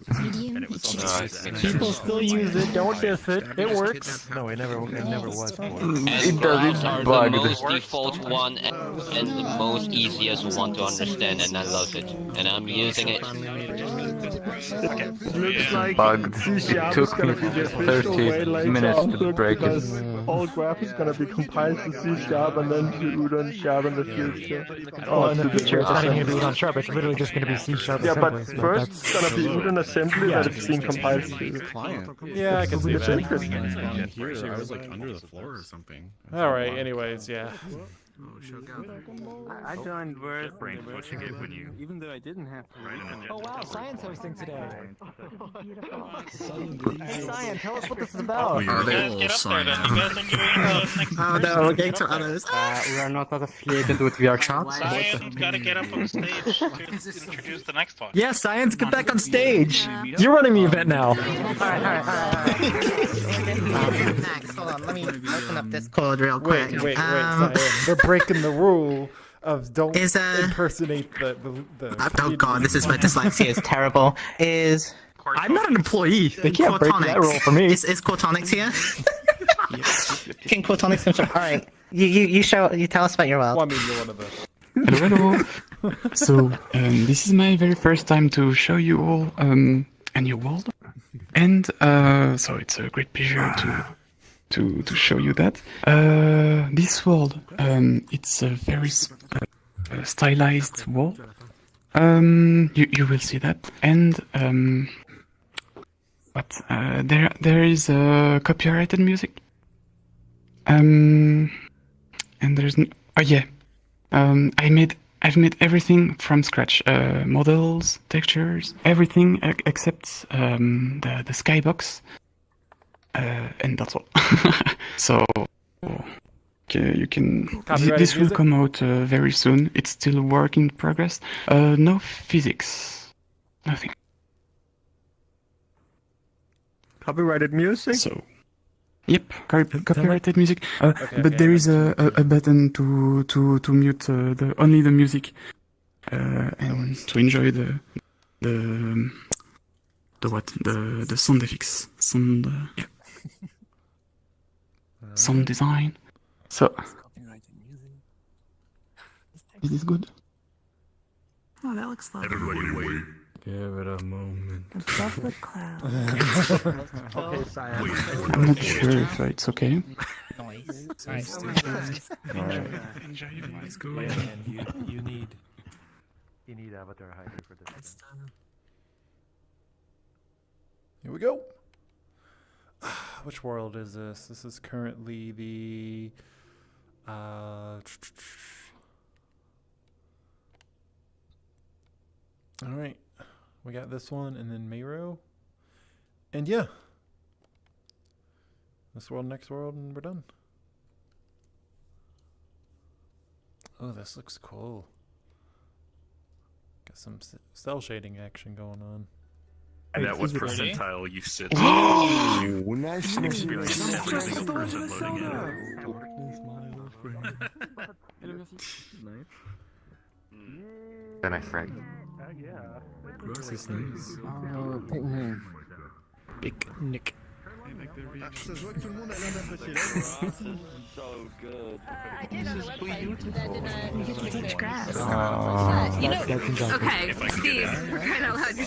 People still use it. Don't diss it. It works. No, it never was. It does. Are the most default one and the most easiest one to understand, and I love it. And I'm using it. It looks like Bugged. It took me 30 minutes to break it. All graph is gonna be compiled to C# and then to Udon Sharp in the future. Oh, in the future, it's not even going to be Udon Sharp. It's literally just going to be C# Yeah, but first it's gonna be Udon assembly that it's being compiled to. Yeah, I can see that. I was like under the floor or something. All right. Anyways, yeah. I joined Word, even though I didn't have to. Oh wow, science hosting today. Hey, Science, tell us what this is about. Oh no, we're getting to others. We are not affiliated with VRChat. Science, gotta get up on stage to introduce the next one. Yeah, Science, get back on stage. You're running the event now. Alright. Next, hold on, let me open up Discord real quick. Wait, They're breaking the rule of don't impersonate the oh god, this is my dyslexia is terrible. I'm not an employee. They can't break that rule for me. Is Cortonics here? Can Cortonics come? Alright. You tell us about your world. Well, I mean, you're one of the... Hello. So, this is my very first time to show you all a new world. And so it's a great pleasure to show you that. This world, it's a very stylized world. You will see that. And there is copyrighted music. And there's I've made everything from scratch. Models, textures, everything except the skybox. And that's all. So you can. This will come out very soon. It's still a work in progress. No physics, nothing. Copyrighted music. So Yep, copyrighted music. But there is a button to mute only the music and to enjoy the sound effects, sound design. So is this good? Oh, that looks lovely. Everybody wait. Give it a moment. Above the clouds. Okay, I'm not sure if it's okay. Noise. Enjoy your voice. Go. You need avatar hiding for this. Here we go. Which world is this? This is currently the all right, we got this one, and then MyroP, and yeah, this world, next world, and we're done. Oh, this looks cool. Got some cell shading action going on. And at what percentile you sit. Nice. Experience everything a person loading in. Then I frick. This is nice. Oh, Picnic. Ça se voit que tout le monde a l'air d'apprécier So good. I did on the website. That did not. You get to touch grass. You know, okay, Steve, we're crying out loud. You're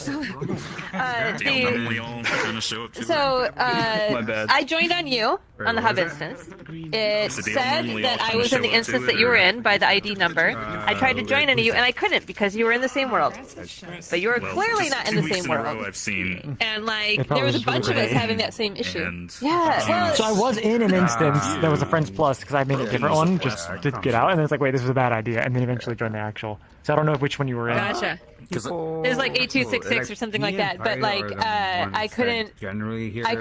so. So, My bad. I joined on you on the hub instance. It said that I was in the instance that you were in by the ID number. I tried to join into you, and I couldn't because you were in the same world. But you were clearly not in the same world. I've seen. And like, there was a bunch of us having that same issue. Yeah. Well, So I was in an instance that was a Friends Plus because I made a different one just to get out, and then it's like, wait, this is a bad idea, and then eventually joined the actual. So I don't know which one you were in. Gotcha. It was like 8266 or something like that, but like I couldn't use. I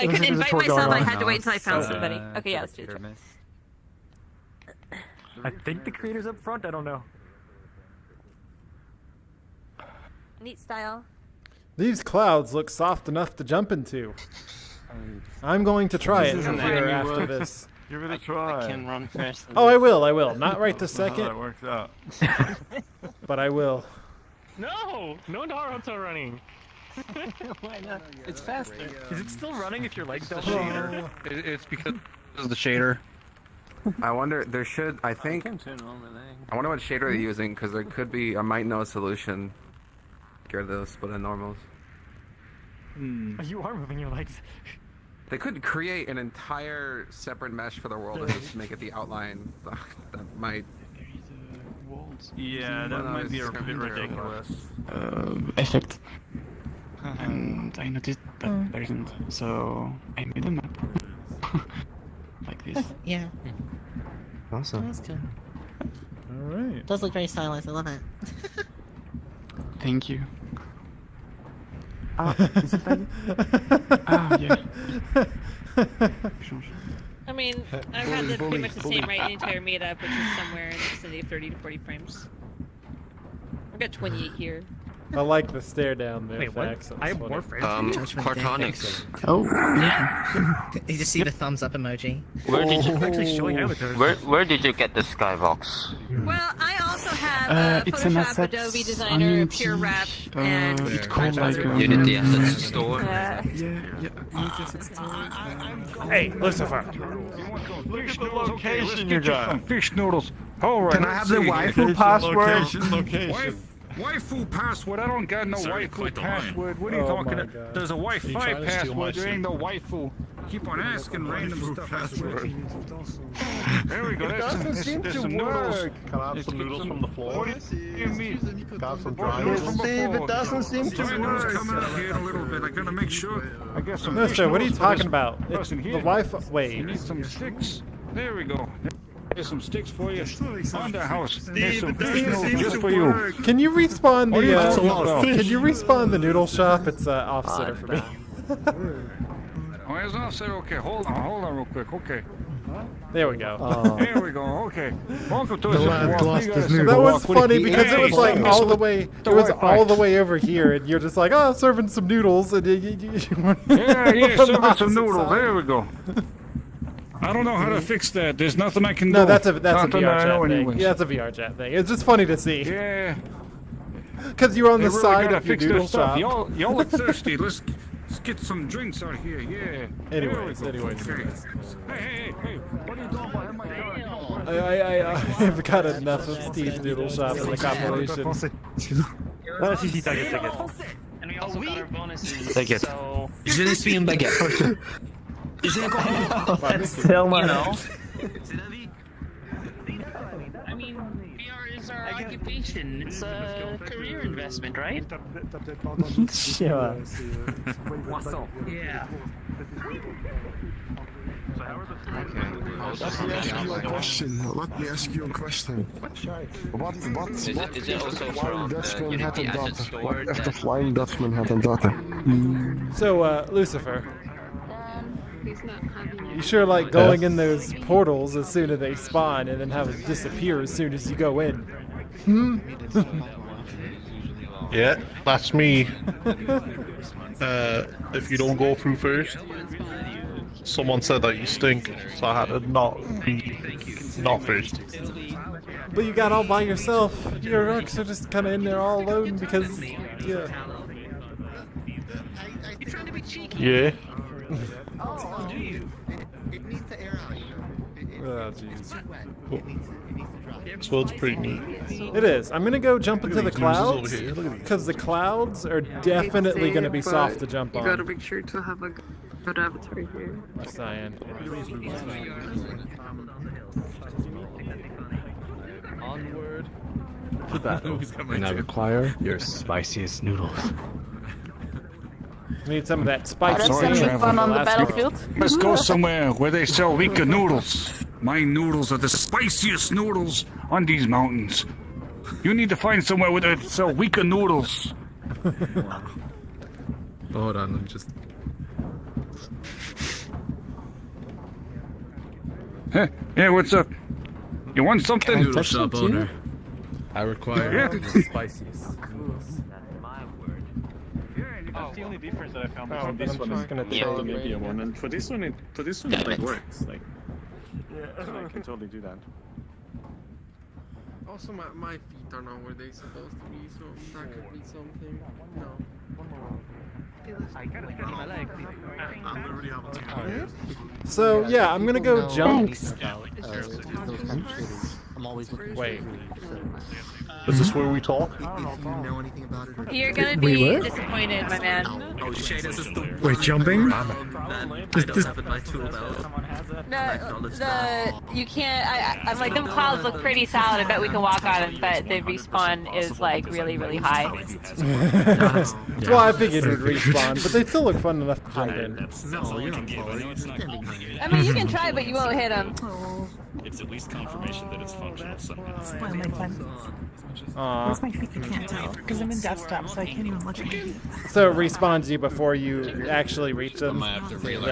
couldn't invite myself. I had to wait until I found somebody. Okay, yeah, let's do it. I think the creator's up front. I don't know. Neat style. These clouds look soft enough to jump into. I'm going to try it here after this. Give it a try. I can run faster. Oh, I will. Not right this second. That works out. But I will. No Naruto running. Why not? It's faster. Is it still running if your legs don't shader. It's because of the shader. I wonder, I wonder what shader they're using, because there could be, I might know a solution. Get rid of those split and normals. You are moving your legs. They could create an entire separate mesh for the world and just make it the outline. That might... Yeah, that might be a bit ridiculous. Effect. And I noticed that there isn't, so I made a map. Like this. Yeah. Awesome. That's good. Alright. It does look very stylized. I love it. Thank you. Is it bad? Yeah. I mean, I've had pretty much the same the entire meetup, which is somewhere in the vicinity of 30 to 40 frames. I've got 28 here. I like the stare down there. Wait, what? Facts. I have more frames. Cartonics. Oh. Yeah. You just see the thumbs up emoji. Where did you actually showing avatars? Where did you get the skybox? Well, I also have it's an Photoshop, asset Adobe Designer, Pure Rep, and it's called like Unity Assets Store. Hey, Lucifer. Look at the location you got. Fish noodles. All right. Can I have the waifu password? Location. Waifu password? I don't got no waifu password. What are you talking about? There's a Wi-Fi password. There ain't no waifu. Keep on asking random stuff. There we go. There's some noodles. Can I have some noodles from the floor? What do you mean? Can I have some dry noodles? Steve, it doesn't seem to work. Coming up here in a little bit. I gotta make sure. I guess some. Mister, what are you talking about? It's the Wi-Fi. Wait. You need some sticks. There we go. Here's some sticks for you. On the house. Here's some fish noodles just for you. Can you respawn the? That's a lot of fish. Can you respawn the noodle shop? It's off-center for me. Oh, it's offset. Okay, hold on real quick. Okay. There we go. There we go. Okay. Welcome to The lad lost his noodle. That was funny because it was like all the way. It was all the way over here, and you're just like, oh, serving some noodles, and Yeah, serving some noodles. There we go. I don't know how to fix that. There's nothing I can do. No, that's a VR Nothing I know chat thing. anyways. Yeah, that's a VR chat thing. It's just funny to see. Yeah. Because you're on the They really side gotta of your fix their noodle stuff. shop. Y'all look thirsty. Let's get some drinks out here. Yeah. Anyways. Hey, what are you doing behind my car? I've got enough of Steve's noodle shop in the compilation. And we also got our bonuses. Take it. So Je ne suis un baguette. That's still you money. know. I mean, VR is our occupation. It's a career investment, right? Sure. Yeah. Let me ask you a question. Let me ask you a question. Is it also Flying from Dutchman had Unity a as a daughter? store What if the that- Flying Dutchman had a daughter? So, Lucifer, He's not having you sure like going in those portals as soon as they spawn and then have it disappear as soon as you go in? Yeah, that's me. If you don't go through first, someone said that you stink, so I had to not first. But you got all by yourself. Your orcs are just kind of in there all alone because, yeah. Yeah. Oh, jeez. This world's pretty neat. It is. I'm gonna go jump into the Look at these over clouds here, look at these. because the clouds are definitely gonna be soft to jump You gotta on. make sure to have a good avatar here. Cyan. Onward. To battle. And I require your spiciest noodles. Need some of that spicy That's gonna be sand fun from on the last battlefield. Let's go somewhere where they sell weaker noodles. My noodles are the spiciest noodles on these mountains. You need to find somewhere where they sell weaker noodles. Hold on, I'm just. Hey, what's up? You want something? Noodle shop owner. I require Yeah. the spiciest. That's the only difference that I found Oh, between but this I'm one just gonna and tell the you. media one, and for this one, it like works. Like, Yeah. I can totally do that. Also, my feet are not where they're supposed to be, so that could be something. No. I gotta stretch my legs. I literally have a So yeah, I'm gonna go jump. I'm always looking. Wait. Is this where we talk? If you know anything about it. You're gonna be disappointed, my man. Oh shit, this is the Wait, jumping? I don't have in my tool belt. You can't. I'm like, them clouds look pretty solid. I bet we can walk on them, but the respawn is like really, really high. Well, I figured it would respawn, but they still look fun enough to jump in. No, you're not falling. I mean, you can try, but you won't hit them. It's at least confirmation that it's functional somehow. Spoil my fun. Aw. Where's my feet? I can't tell because I'm in desktop, so I can't even look at my feet. So it respawns you before you actually reach them. You can.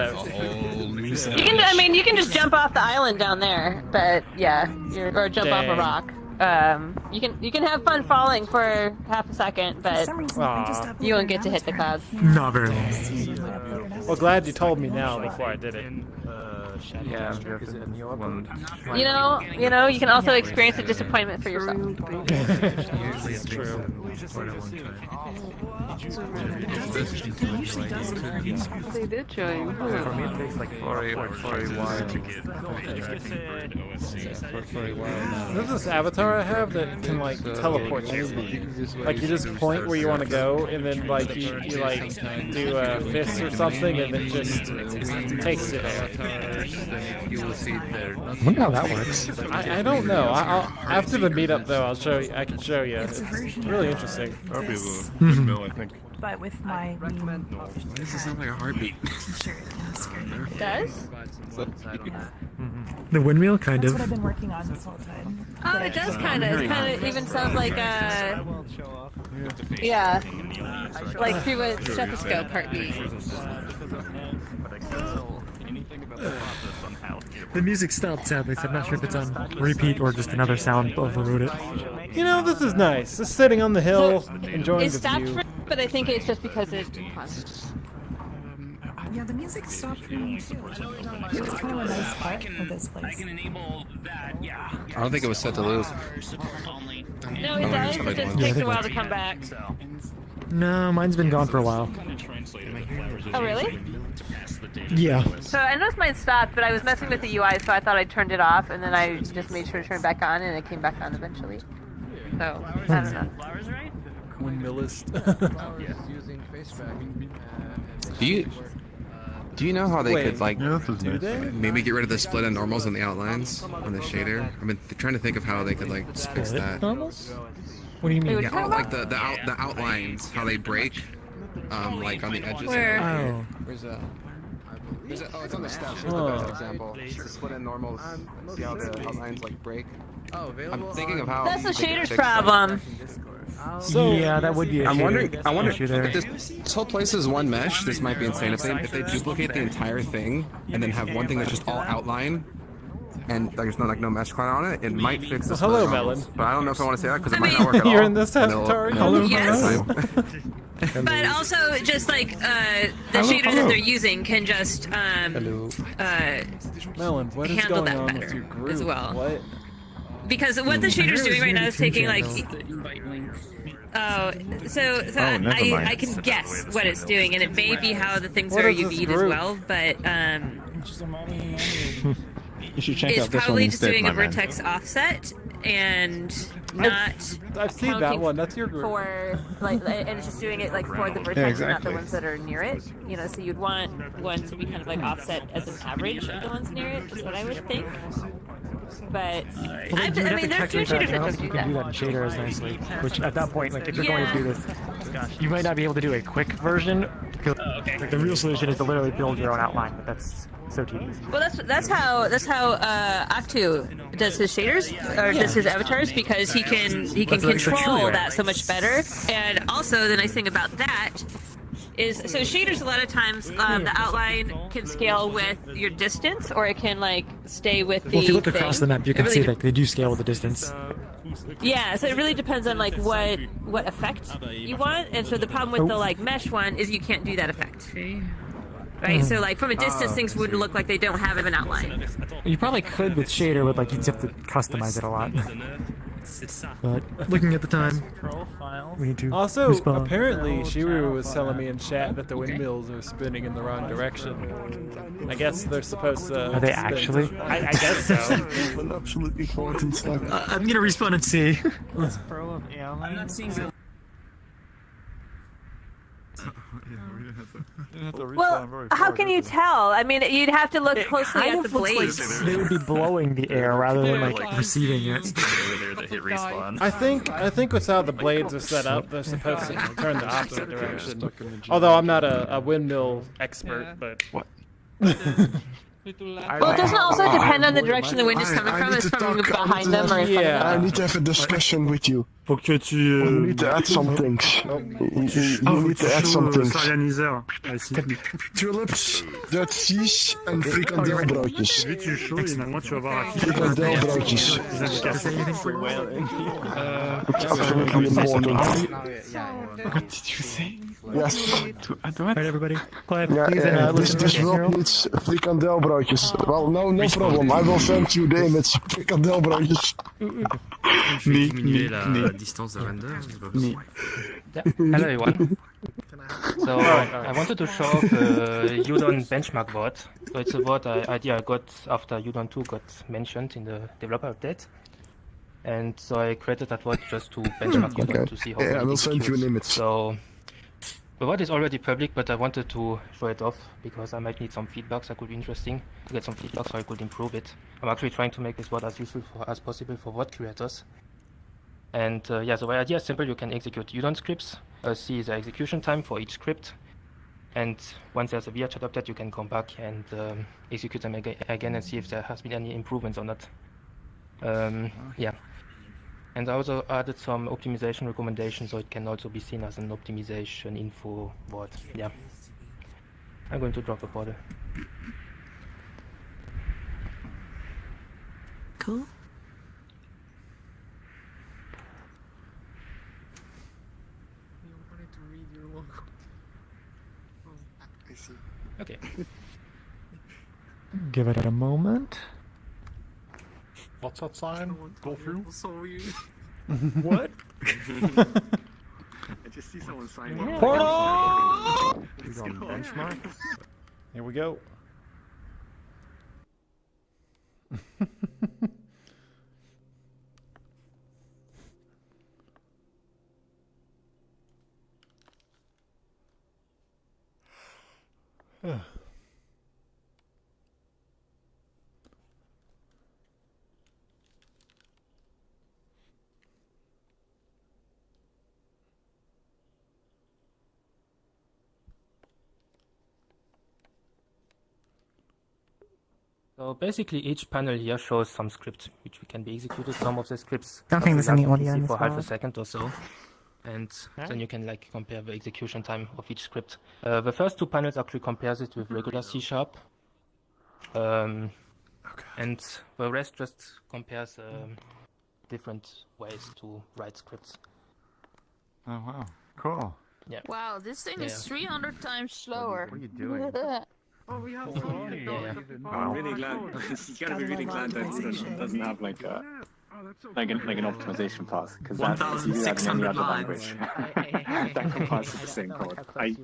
I mean, you can just jump off the island down there, but yeah, or jump off a Dang. rock. You can have fun falling for half a second, but Aw. you won't get to hit the clouds. Not very long. Well, glad you told me now before I did it. Yeah, You know, you can also experience the disappointment for yourself. It's true. They did join. For me, it takes like for a while. There's this avatar I have that can like teleport you. Like you just point where you want to go, and then like you like do a fist or something, and then just takes you there. I wonder how that works. I don't know. I'll after the meetup though, I'll show you. I can show you. It's really interesting. That'll be the mill, I think. But with my Why does it sound like a heartbeat? It does? The windmill, kind That's what I've been working on this whole time. Oh, it does kind of. It kind of even sounds like yeah, like through a stethoscope heartbeat. The music stopped, sadly, so I'm not sure if it's on repeat or just another sound overrode it. You know, this is nice. Just sitting on the hill, enjoying It the stopped view. for, but I think it's just because it pauses. Yeah, the music stopped for me too. It was kind of a nice part of this place. I don't think it was set to loop. No, it does. It just takes a while to come back. No, mine's been gone for a while. Oh, really? Yeah. So I noticed mine stopped, but I was messing with the UI, so I thought I turned it off, and then I just made sure to turn it back on, and it came back on eventually. So, I don't know. Windmillist. Do you know how they could like do they? maybe get rid of the split and normals on the outlines on the shader? I've been trying to think of how they could like fix that. Normals? What do you mean? Yeah, like the outlines, how they break, like on the edges. Where? Oh. Oh, it's on the steps. Here's the best example. The split and normals. See how the outlines like break? Oh, available. I'm thinking of how. That's the they could shader's fix that. problem. So yeah, that would be a I wonder issue there. if this whole place is one mesh. This might be insane. If they duplicate the entire thing and then have one thing that's just all outline, and there's no mesh client on it, it might fix this. Hello, problems. Melon. But I don't know if I want to say that because it might not work at all. You're in this And they'll- avatar. they'll- Hello, Yes. Melon. But also, just like the shader that they're using can just Melon, what is handle going that on better with your group? as well. What? Because what the shader's doing right now is taking like. Oh, so I can guess what it's doing, and it may be how the things What are is this UV'd as group? well, but You should check it's out this one probably just instead, doing my a man. vertex offset and not. I've seen that counting one. That's your group. For like, and it's just doing it like for the vertex, and not the exactly. ones that are near it. You know, so you'd want one to be kind of like offset as an average of the ones near it. Is what I would think. But I mean, there are few shaders that don't You do can do that. that in shaders nicely. Which at that point, like if you're going to do this, you might not be able to do a quick version. Because like, the real solution is to literally build your own outline, but that's so tedious. Well, that's how Octu does his shaders or does his avatars, because he can control that so much better. And also the nice thing about that is, so shaders a lot of times the outline can scale with your distance, or it can like stay with the. Well, if you look across the map, you can really see that they do scale with the distance. Yeah, so it really depends on like what effect you want. And so the problem with the like mesh one is you can't do that effect. Right, so like from a distance, things would look like they don't have an outline. You probably could with shader, but like you just have to customize it a lot. But looking at the time, we need to Also, respond. apparently, Shiru was telling me in chat that the windmills are spinning in the wrong direction. I guess they're supposed to. Are they spin. actually? I guess so. An absolutely important stuff. I'm gonna respawn and see. I'm not seeing the. Well, how can you tell? I mean, you'd have to look closely Kind at the of looks blades. like they would be blowing the air rather than like receiving it. There to hit respawn. I think with how the blades are set up, they're supposed to turn the opposite direction. Although I'm not a windmill expert, but What? Well, doesn't it also depend on the direction the wind is coming from? It's from behind them or in front of I them? need to have a discussion with you. You need to add some things. You need to add some things. Tulips, Dutchies en frikandelbroodjes. Frikandelbroodjes. It's absolutely important. What did you say? Yes. Alright, everybody, quiet, Yeah, please. this world needs frikandelbroodjes. Well, no problem. I will send you the image. Frikandelbroodjes. Hello everyone. So I wanted to show off Udon benchmark board. So it's a board idea I got after Udon 2 got mentioned in the developer update. And so I created that board just to benchmark Udon to see how Yeah, well I will it send you an executes. image. So the board is already public, but I wanted to show it off because I might need some feedback. So it could be interesting to get some feedback so I could improve it. I'm actually trying to make this board as useful as possible for board creators. And yeah, so the idea is simple. You can execute Udon scripts, see the execution time for each script, and once there's a VRChat update, you can come back and execute them again and see if there has been any improvements or not. Yeah. And I also added some optimization recommendations, so it can also be seen as an optimization info board. Yeah. I'm going to drop the board. Cool. I see. Okay. Give it a moment. What's that sign? Go through? What? I just see someone signing. Portal! Let's On go. benchmark. Here we go. So basically each panel here shows some script which we can be executed. Some of the scripts Don't think there's any last audio in for this half a file. second or so. And then you can like compare the execution time of each script. The first two panels actually compares it with regular C#. And the rest just compares different ways to write scripts. Oh wow, cool. Yeah. Wow, this thing is 300 times slower. What are you doing? Oh, we have some. Yeah. I'm really glad. You gotta be really glad that Udon doesn't have like an optimization path, because if you do that in any other language, that compiles to the same code. I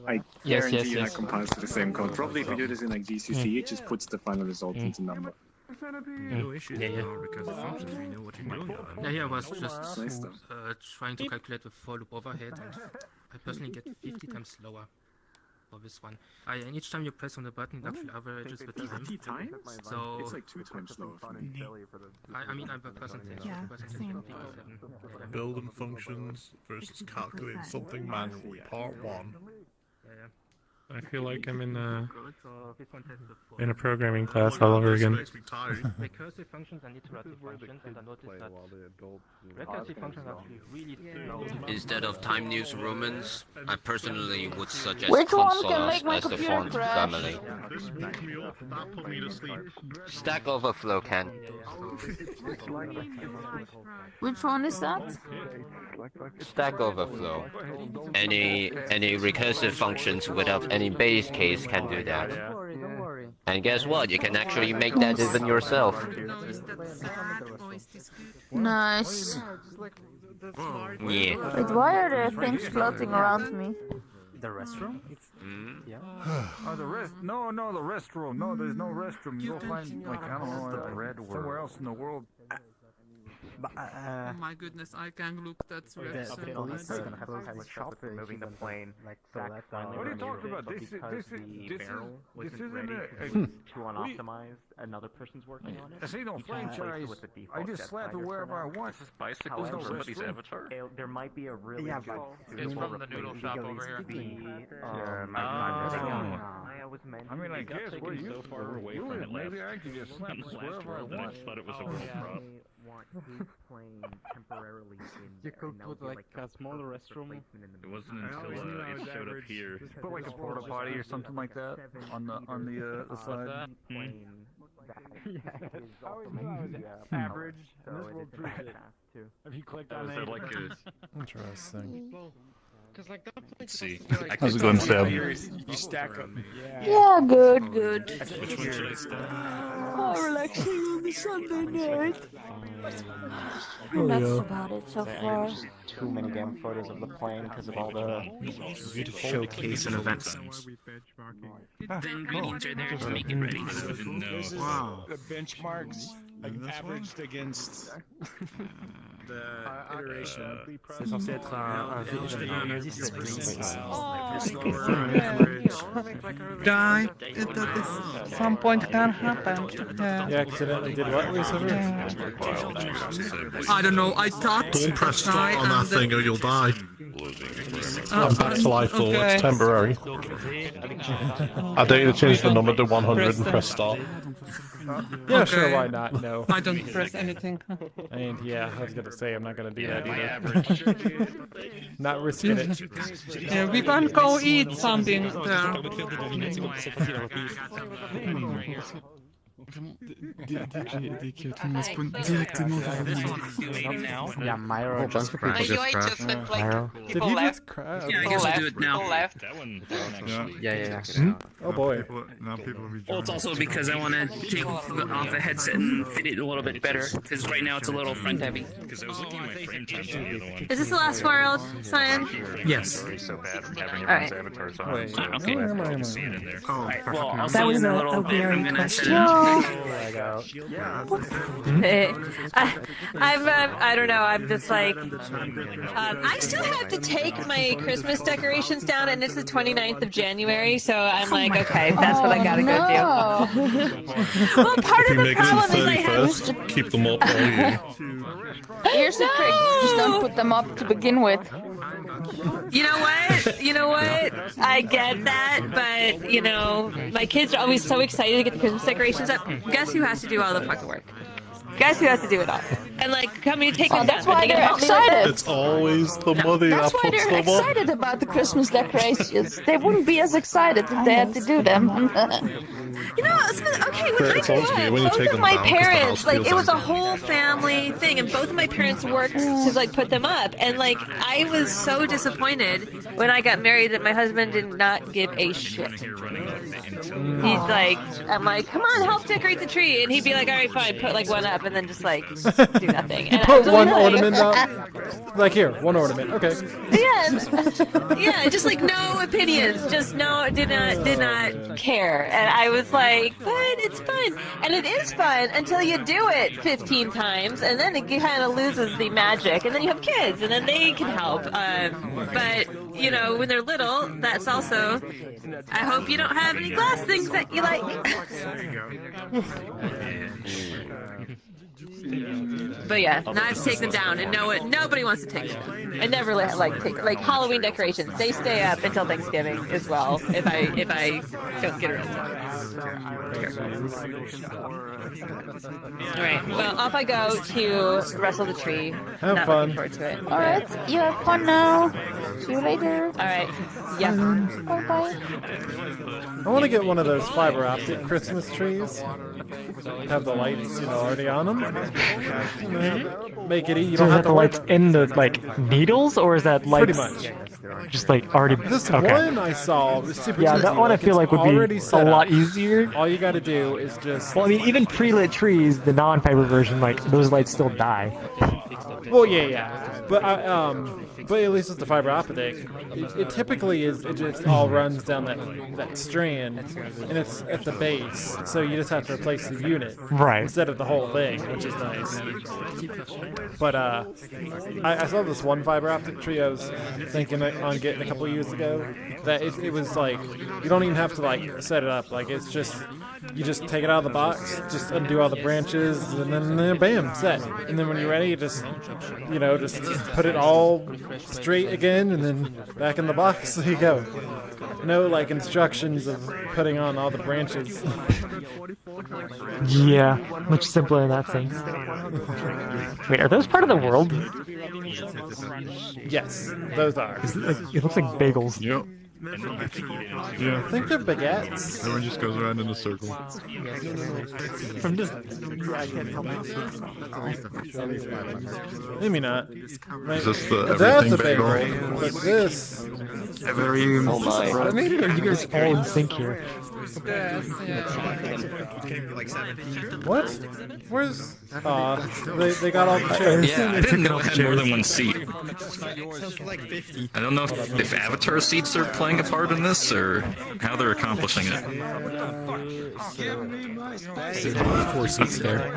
guarantee you that compiles to the same code. Probably if you do this in like GCC, it just puts the final result into number. No issues because the functions we know what you're doing. Yeah, I was just Nice stuff. trying to calculate the for loop overhead, and I personally get 50 times slower for this one. And each time you press on the button, it actually averages the time. 50 times? So It's like 2 times slower for me. I mean, I'm a percentage. Yeah, percentage same. 57. Building functions versus calculating something manually, part 1. Yeah. I feel like I'm in a programming class all over again. Recursive functions and iterative functions, and I noticed that recursive functions are actually really slow. Instead of time news Romans, I personally would suggest Which one can consolas make my as the computer font crash? family. Stack Overflow can. Which one is that? Stack Overflow. Any recursive functions without any base case can do that. And guess what? You can actually make that even yourself. Nice. Yeah. Wait, why are there things floating around me? The restroom? Yeah. Oh, the restroom. No, there's no restroom. You'll find, like, I don't know, somewhere else in the world. Oh my goodness, I can look that thread so much. Moving the plane like What are you talking about? This isn't to unoptimize. Another person's working on it. This ain't no franchise. I just slap it wherever I want. Bicycle from somebody's avatar? There might be a really good. It's from the noodle shop over here. I mean, I guess we're so far away from it. Maybe I can just slap this wherever I want. I thought it was a restaurant. Want his plane temporarily in You could put like a smaller restroom. It wasn't until it showed up here. Just put like a porta potty or something like that on the side. Average. And this will prove it. If you clicked on it. Interesting. Because like that Let's see. How's it going, Sam? You stack them. Yeah, good. Which one should I start? Oh, relaxing on the Sunday night. That's about it so far. Too many damn photos of the plane because of all the Showcase and events. The ingredients are there to make it ready. Wow. The benchmarks averaged against the iteration. C'est censé être un Die. Some point can happen. You accidentally did what recently? I don't know, I thought. Don't press start on that thing or you'll die. Oh, I'm back to life though, okay. it's temporary. I dare you to change the number to 100 and press start. Yeah, sure, why not? No. I don't press anything. And yeah, I was gonna say I'm not gonna do that either. Not risking it. Yeah, we can go eat something there. Vraiment, dès que tout le monde spawn directement vers le milieu. Yeah, Myro just crashed. crashed. Myro. Did he just crash? Yeah, I guess I'll do it now. That one actually. Yeah. Oh boy. Now people will be Well, it's also because I want to take off the headset and fit it a little bit better, because right now it's a little front heavy. Because I was looking at my frame time on the other one. Is this the last world, Cyan? Yes. So bad from having your Alright. avatars on. Wait, okay. where am I? See it in there. Alright, well, I'll That see was you in a a little bit. weird I'm gonna set question. it up. I don't know. I'm just like, I still have to take my Christmas decorations down, and it's the 29th of January, so I'm like, okay, that's what I gotta go do. Well, part of the problem is I have. Keep them up all year. Here's the trick: just don't put them up to begin with. You know what? You know what? I get that, but you know, my kids are always so excited to get the Christmas decorations up. Guess who has to do all the fucking work? Guess who has to do it all? And like, come and take them That's down. why They get they're help me with it. excited. It's always the mother That's that why puts they're them up. excited about the Christmas decorations. They wouldn't be as excited if they had to do them. You know, okay, when I It's grew always up, weird when you both take of them my down 'cause the parents, house like, feels it was a empty. whole family thing, and both of my parents worked to, like, put them up, and, like, I was so disappointed when I got married that my husband did not give a shit. He's like, I'm like, come on, help decorate the tree, and he'd be like, all right, fine, put, like, one up, and then just, like, do nothing. You And I put was one like, ornament up? Like, here, one ornament. Okay. yeah, just like no opinions, just no, did not care, and I was like, but it's fun, and it is fun until you do it 15 times, and then it kind of loses the magic, and then you have kids, and then they can help. But you know, when they're little, that's also. I hope you don't have any glass things that you like. But yeah, now I have to take them down, and nobody wants to take them down. I never take Halloween decorations. They stay up until Thanksgiving as well. If I don't get around to it. All right, well, off I go to wrestle the tree. Have Not fun. looking forward to it. All right, you have fun now. See you later. All right, yeah. Bye. I want to get one of those fiber optic Christmas trees. Have the lights, already on them. Make it easy. You So don't is have that to the work. lights in the needles, or is that lights Pretty much. just like already? This okay. one I saw was super Yeah, easy. that one I feel like would be already a set lot up. easier. All you got to do is just. Well, I mean, even pre-lit trees, the non-fiber version, like those lights still die. Well, yeah. But at least with the fiber optic, it typically is. It just all runs down that strand, and it's at the base. So you just have to replace the unit, Right. instead of the whole thing, which is nice. But I saw this one fiber optic tree I was thinking on getting a couple years ago. That it was like you don't even have to like set it up. Like it's just you just take it out of the box, just undo all the branches, and then bam, set. And then when you're ready, you just put it all straight again, and then back in the box. There you go. No like instructions of putting on all the branches. Yeah, much simpler in that sense. Wait, are those part of the world? Yes, those are. It looks like bagels. Yep. Yeah. I think they're baguettes. Everyone just goes around in a circle. From just Maybe not. Is this the That's a everything bagel? bagel, but this. Oh my. Maybe are you guys all in sync here? What? Where's? They got all the chairs. Yeah, I didn't know it had more than one seat. I don't know if avatar seats are playing a part in this or how they're accomplishing it. There's 4 seats there.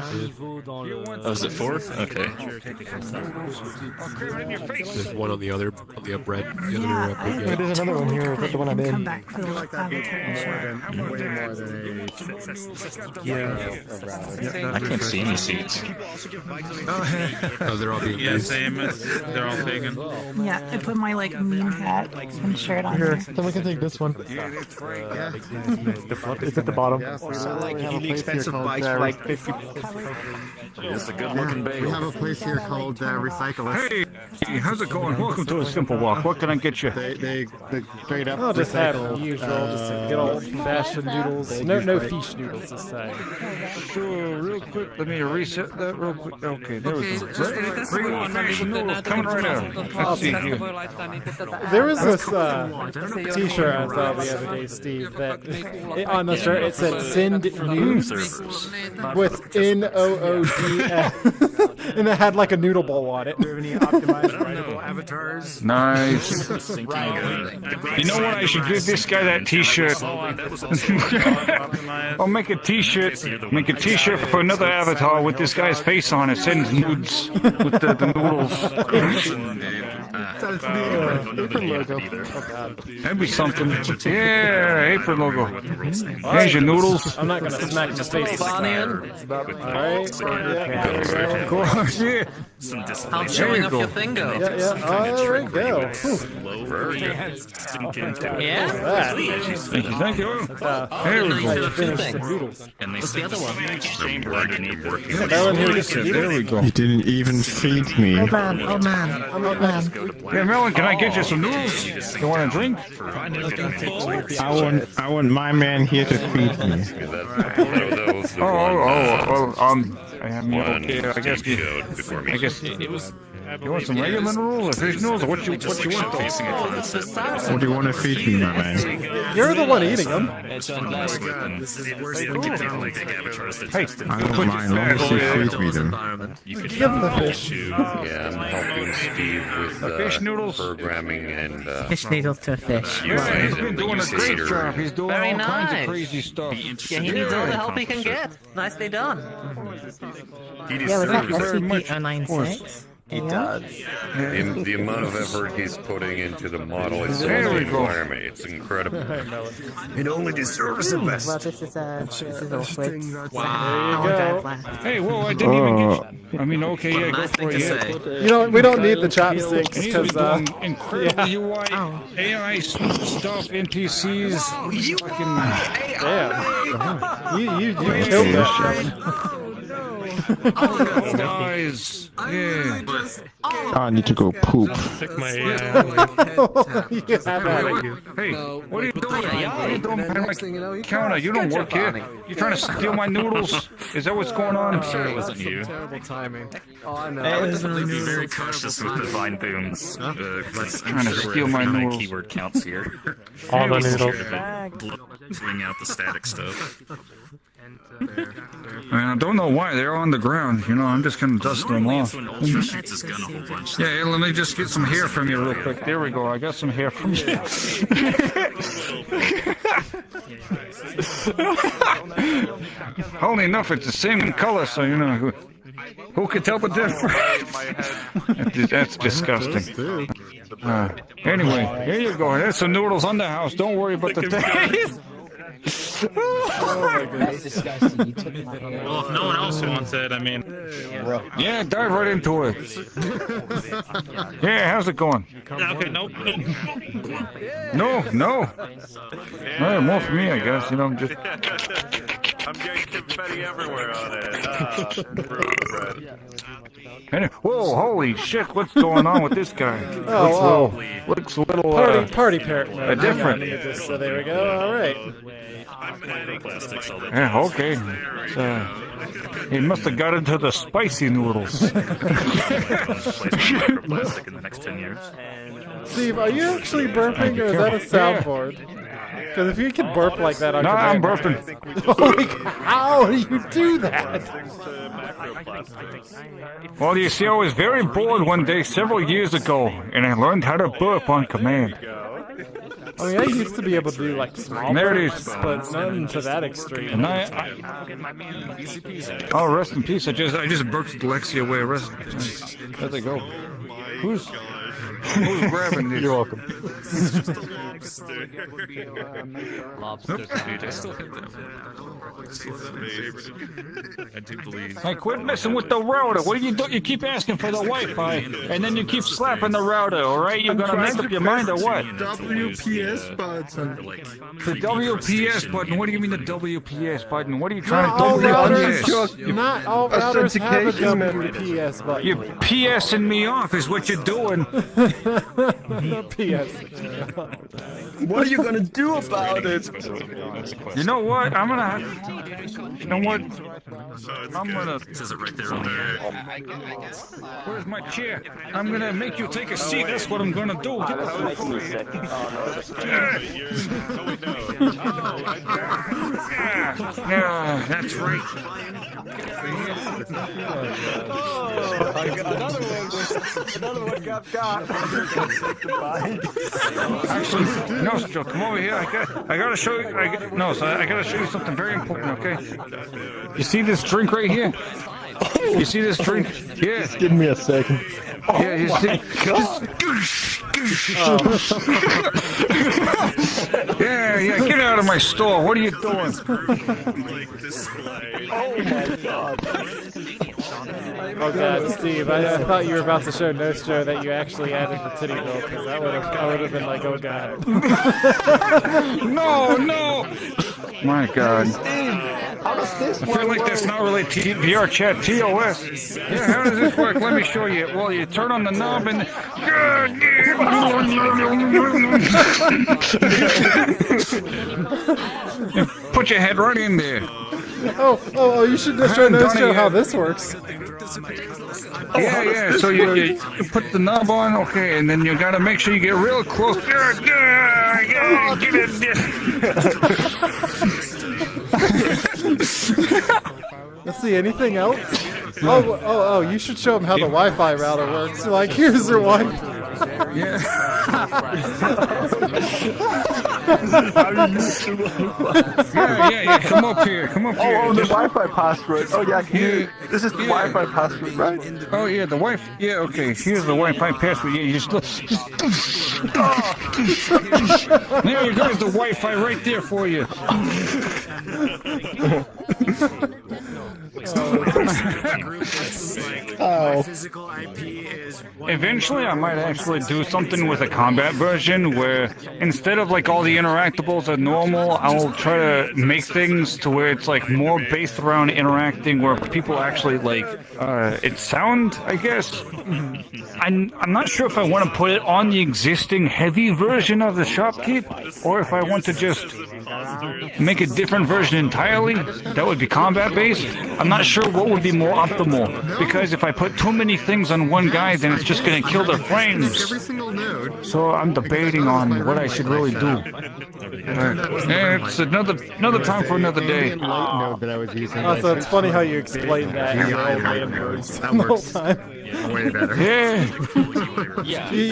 Oh, is it 4? Okay. There's one on the other, on the up red. The other up red. Yeah, there's another one here. Is that the one I'm in? Come back for the I can't see any seats. Oh, they're all being Yeah, used. same. They're all taken. Yeah, I put my mean hat and shirt on Here, there. then we can take this one. The flip It's at the bottom. Really expensive bikes for like 50. It's a good looking bagel. We have a place here called Recyclist. Hey, how's it going? Welcome to a Simple Walk. What can I get you? They straight up. I'll just have the usual, just a good old-fashioned noodles. No fish noodles this time. Sure, real quick. Let me reset that real quick. Okay, there we go. Bring on fish noodles coming right out. Let's see here. There was this T-shirt I saw the other day, Steve, that on the shirt it said "Send Nudes" with N-O-O-D-S, and it had like a noodle bowl on it. Avatars. Nice. You know what? I should give this guy that T-shirt. I'll make a T-shirt. Make a T-shirt for another avatar with this guy's face on it. Sends nudes with the noodles. That'd be something. Yeah, apron logo. Here's your noodles. I'm not gonna smack my face. Varneon. Alright. Of course, yeah. How's showing up your thing go? Yeah. There we go. Yeah. Thank you. Here we go. What's the other one? There we go. You didn't even feed me. Oh man. Yeah, Melon, can I get you some noodles? You want a drink? I want my man here to feed me. Okay, I guess you want some regular noodles or fish noodles or what you want? What do you want to feed me, my man? You're the one eating them. Hey, I don't mind, long as you feed me them. Give them the fish. Yeah, I'm helping Steve with fish noodles, programming and fish noodles to fish. He's been doing a great job. He's doing Very all kinds of nice. crazy stuff. Yeah, he needs all the help he can get. Nicely done. Yeah, was that SCP-096? he does. The amount of effort he's putting into the model is so There we go. environment. It's incredible. It only deserves the best. Well, this is awkward. There you go. Hey, whoa, I didn't even get you. I mean, okay, yeah, go Nice for thing it, to yeah. say. You know, we don't need the chopsticks And he's been because doing incredible UI, AI stuff, NPCs. damn, you killed that. Guys, yeah. I need to go poop. Hey, what are you doing? Counter, you don't work here. You trying to steal my noodles? Is that what's going on? I'm sure it wasn't you. Terrible timing. Oh, I know. I would definitely be very cautious with divine booms. Trying to steal my noodles. Keyword counts here. All the noodles. Bring out the static stuff. I mean, I don't know why they're on the ground. You know, I'm just gonna dust them off. Yeah, let me just get some hair from you real quick. There we go. I got some hair from you. Only enough, it's the same color, so you know who could tell the difference. That's disgusting. Anyway, here you go. There's some noodles on the house. Don't worry about the taste. That's disgusting. You took my hair. Well, if no one else wants it, I mean... Yeah, dive right into it. Yeah, how's it going? Okay, nope. No. Well, more for me, I guess. You know, I'm just... I'm getting confetti everywhere on it. Whoa, holy shit, what's going on with this guy? Looks a little party parrot. different. So there we go. All right. Yeah, okay. So, he must have got into the spicy noodles. Microplastic in the next 10 years. Steve, are you actually burping, or is that a soundboard? Because if you can burp like that on No, I'm command- burping. How do you do that? Well, you see, I was very bored one day several years ago, and I learned how to burp on command. I mean, I used to be able to do like small There it burps, is. but none to that extreme. And oh, rest in peace. I just burped Lexi away. Where'd they go? Who's? Who's grabbing this? You're welcome. Lobsters. I still hit that. I do believe. Hey, quit messing with the router. What do you do? You keep asking for the Wi-Fi, and then you keep slapping the router. All right, you're gonna make up your mind or what? WPS button. The WPS button. What do you mean the WPS button? What are you trying Not to all do? routers, not all routers have a WPS button. You're PSing me off is what you're doing. PS. What are you gonna do about it? You know what? I'm gonna. You know what? I'm gonna. It says it right there on there. Where's my chair? I'm gonna make you take a seat. That's what I'm gonna do. Get the fuck over here. Yeah, that's right. Another one got. Actually, no, Joe, come over here. I gotta show you. I gotta show you something very important. Okay? You see this drink right here? You see this drink? Yeah. Just give me a second. Yeah, you see. Yeah, get out of my store. What are you doing? Oh my god. Oh god, Steve, I thought you were about to show Nostro that you actually added the titty milk, because I would have been like, oh god. No! My god. How does this I feel like that's not really VRChat TOS. Yeah, how does this work? Let me show you. Well, you turn on the knob and... Put your head right in there. Oh, you should show Nostro how this works. Yeah, so you put the knob on, okay, and then you gotta make sure you get real close. Get in there. Let's see, anything else? Oh, you should show them how the Wi-Fi router works. Like, here's your Wi-Fi. Yeah. Yeah. Come up here. Oh, the Wi-Fi password. Oh yeah, this is the Wi-Fi password, right? Oh yeah, the Wi-Fi. Yeah, okay. Here's the Wi-Fi password. Yeah, you just there you go. The Wi-Fi right there for you. Eventually, I might actually do something with a combat version where instead of like all the interactables are normal, I'll try to make things to where it's like more based around interacting, where people actually like it's sound, I guess. I'm not sure if I want to put it on the existing heavy version of the Shopkeep, or if I want to just make a different version entirely that would be combat based. I'm not sure what would be more optimal, because if I put too many things on one guy, then it's just going to kill their frames. So I'm debating on what I should really do. It's another time for another day. Also, it's funny how you explained that in your old man voice the whole time. Way better. Yeah.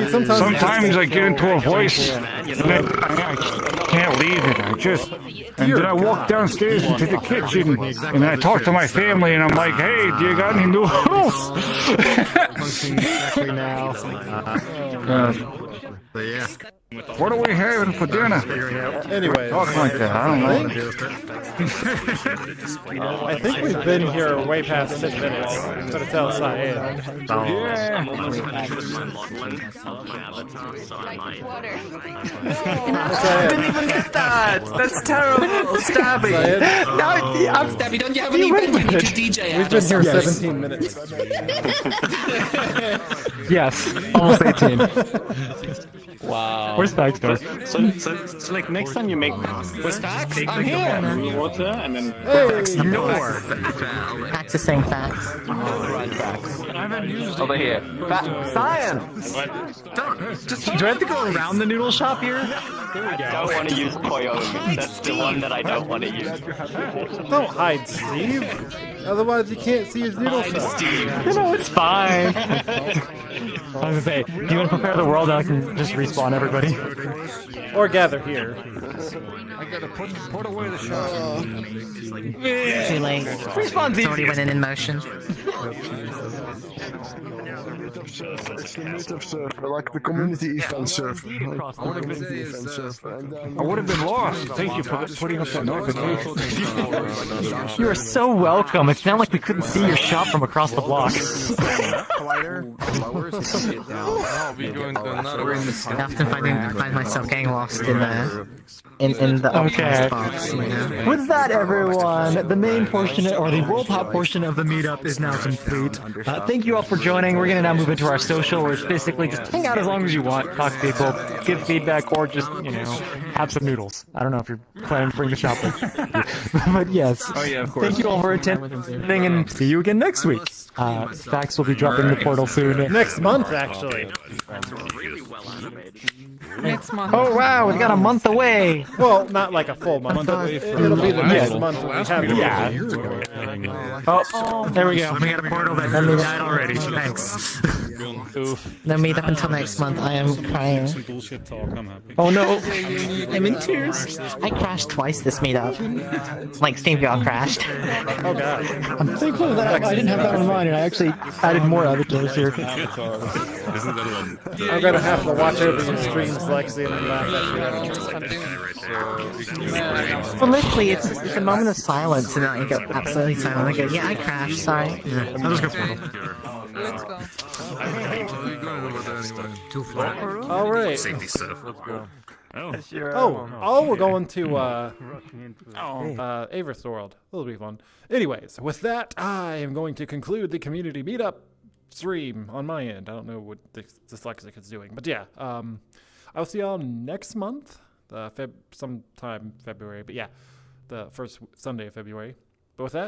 Sometimes I get into a voice and I can't leave it. And then I walk downstairs into the kitchen and I talk to my family and I'm like, hey, do you got any noodles? What are we having for dinner? Anyway, talk like that. I don't know. I think we've been here way past 10 minutes, but it's outside. Yeah. I didn't even get that. That's terrible. Stabby. No, I'm Stabby. Don't you have any bit? You need to DJ. We've been here 17 minutes. Yes, almost 18. Wow. Where's Fax door? So like next time you make what's Fax? I'm here. Water and then Fax is saying facts. Over here. Science. What? Do I have to go around the noodle shop here? There we go. I don't want to use Koyomi. That's the one that I don't want to use. Don't hide, Steve. Otherwise, you can't see his noodle shop. No, it's fine. I was gonna say, do you want to prepare the world and I can just respawn everybody? Or gather here. I gotta put away the shot. Too late. Respawn's It's already went in motion. Meetup server. It's the Meetup server, like the community event server. Like the community event server. I would have been lost. Thank you for putting up that notification. You are so welcome. It's not like we couldn't see your shop from across the block. I often find myself getting lost in the Okay. box, you know? With that, everyone, the main portion, or the world hop portion of the meetup is now complete. Thank you all for joining. We're going to now move into our social, where it's basically just hang out as long as you want, talk to people, give feedback, or just, have some noodles. I don't know if you're planning to bring the shop with you. But yes, Oh, yeah, of course. thank you all for attending, and see you again next week. Fax will be dropping the portal soon. Next month, actually. Next month. Oh, wow, we've got a month away. Well, not like a full month. It'll be the next month when we have it. Yeah. Oh, there we go. We got a portal that died already. Thanks. No meetup until next month. I am crying. Oh no. I'm in tears. I crashed twice this meetup. Like Steam VR crashed. Oh god. I'm thankful that I didn't have that on mine, and I actually added more avatars here. I'm gonna have to watch over your streams, Lexi, and laugh at you. Well, literally, it's a moment of silence, and then I go absolutely silent. I go, yeah, I crashed. Sorry. I'll just go portal. Let's go. All right. Safety stuff. We're going to Averth's World. That'll be fun. Anyways, with that, I am going to conclude the community meetup stream on my end. I don't know what Dyslexic is doing, but yeah, I'll see y'all next month, sometime February. But yeah, the first Sunday of February. But with that,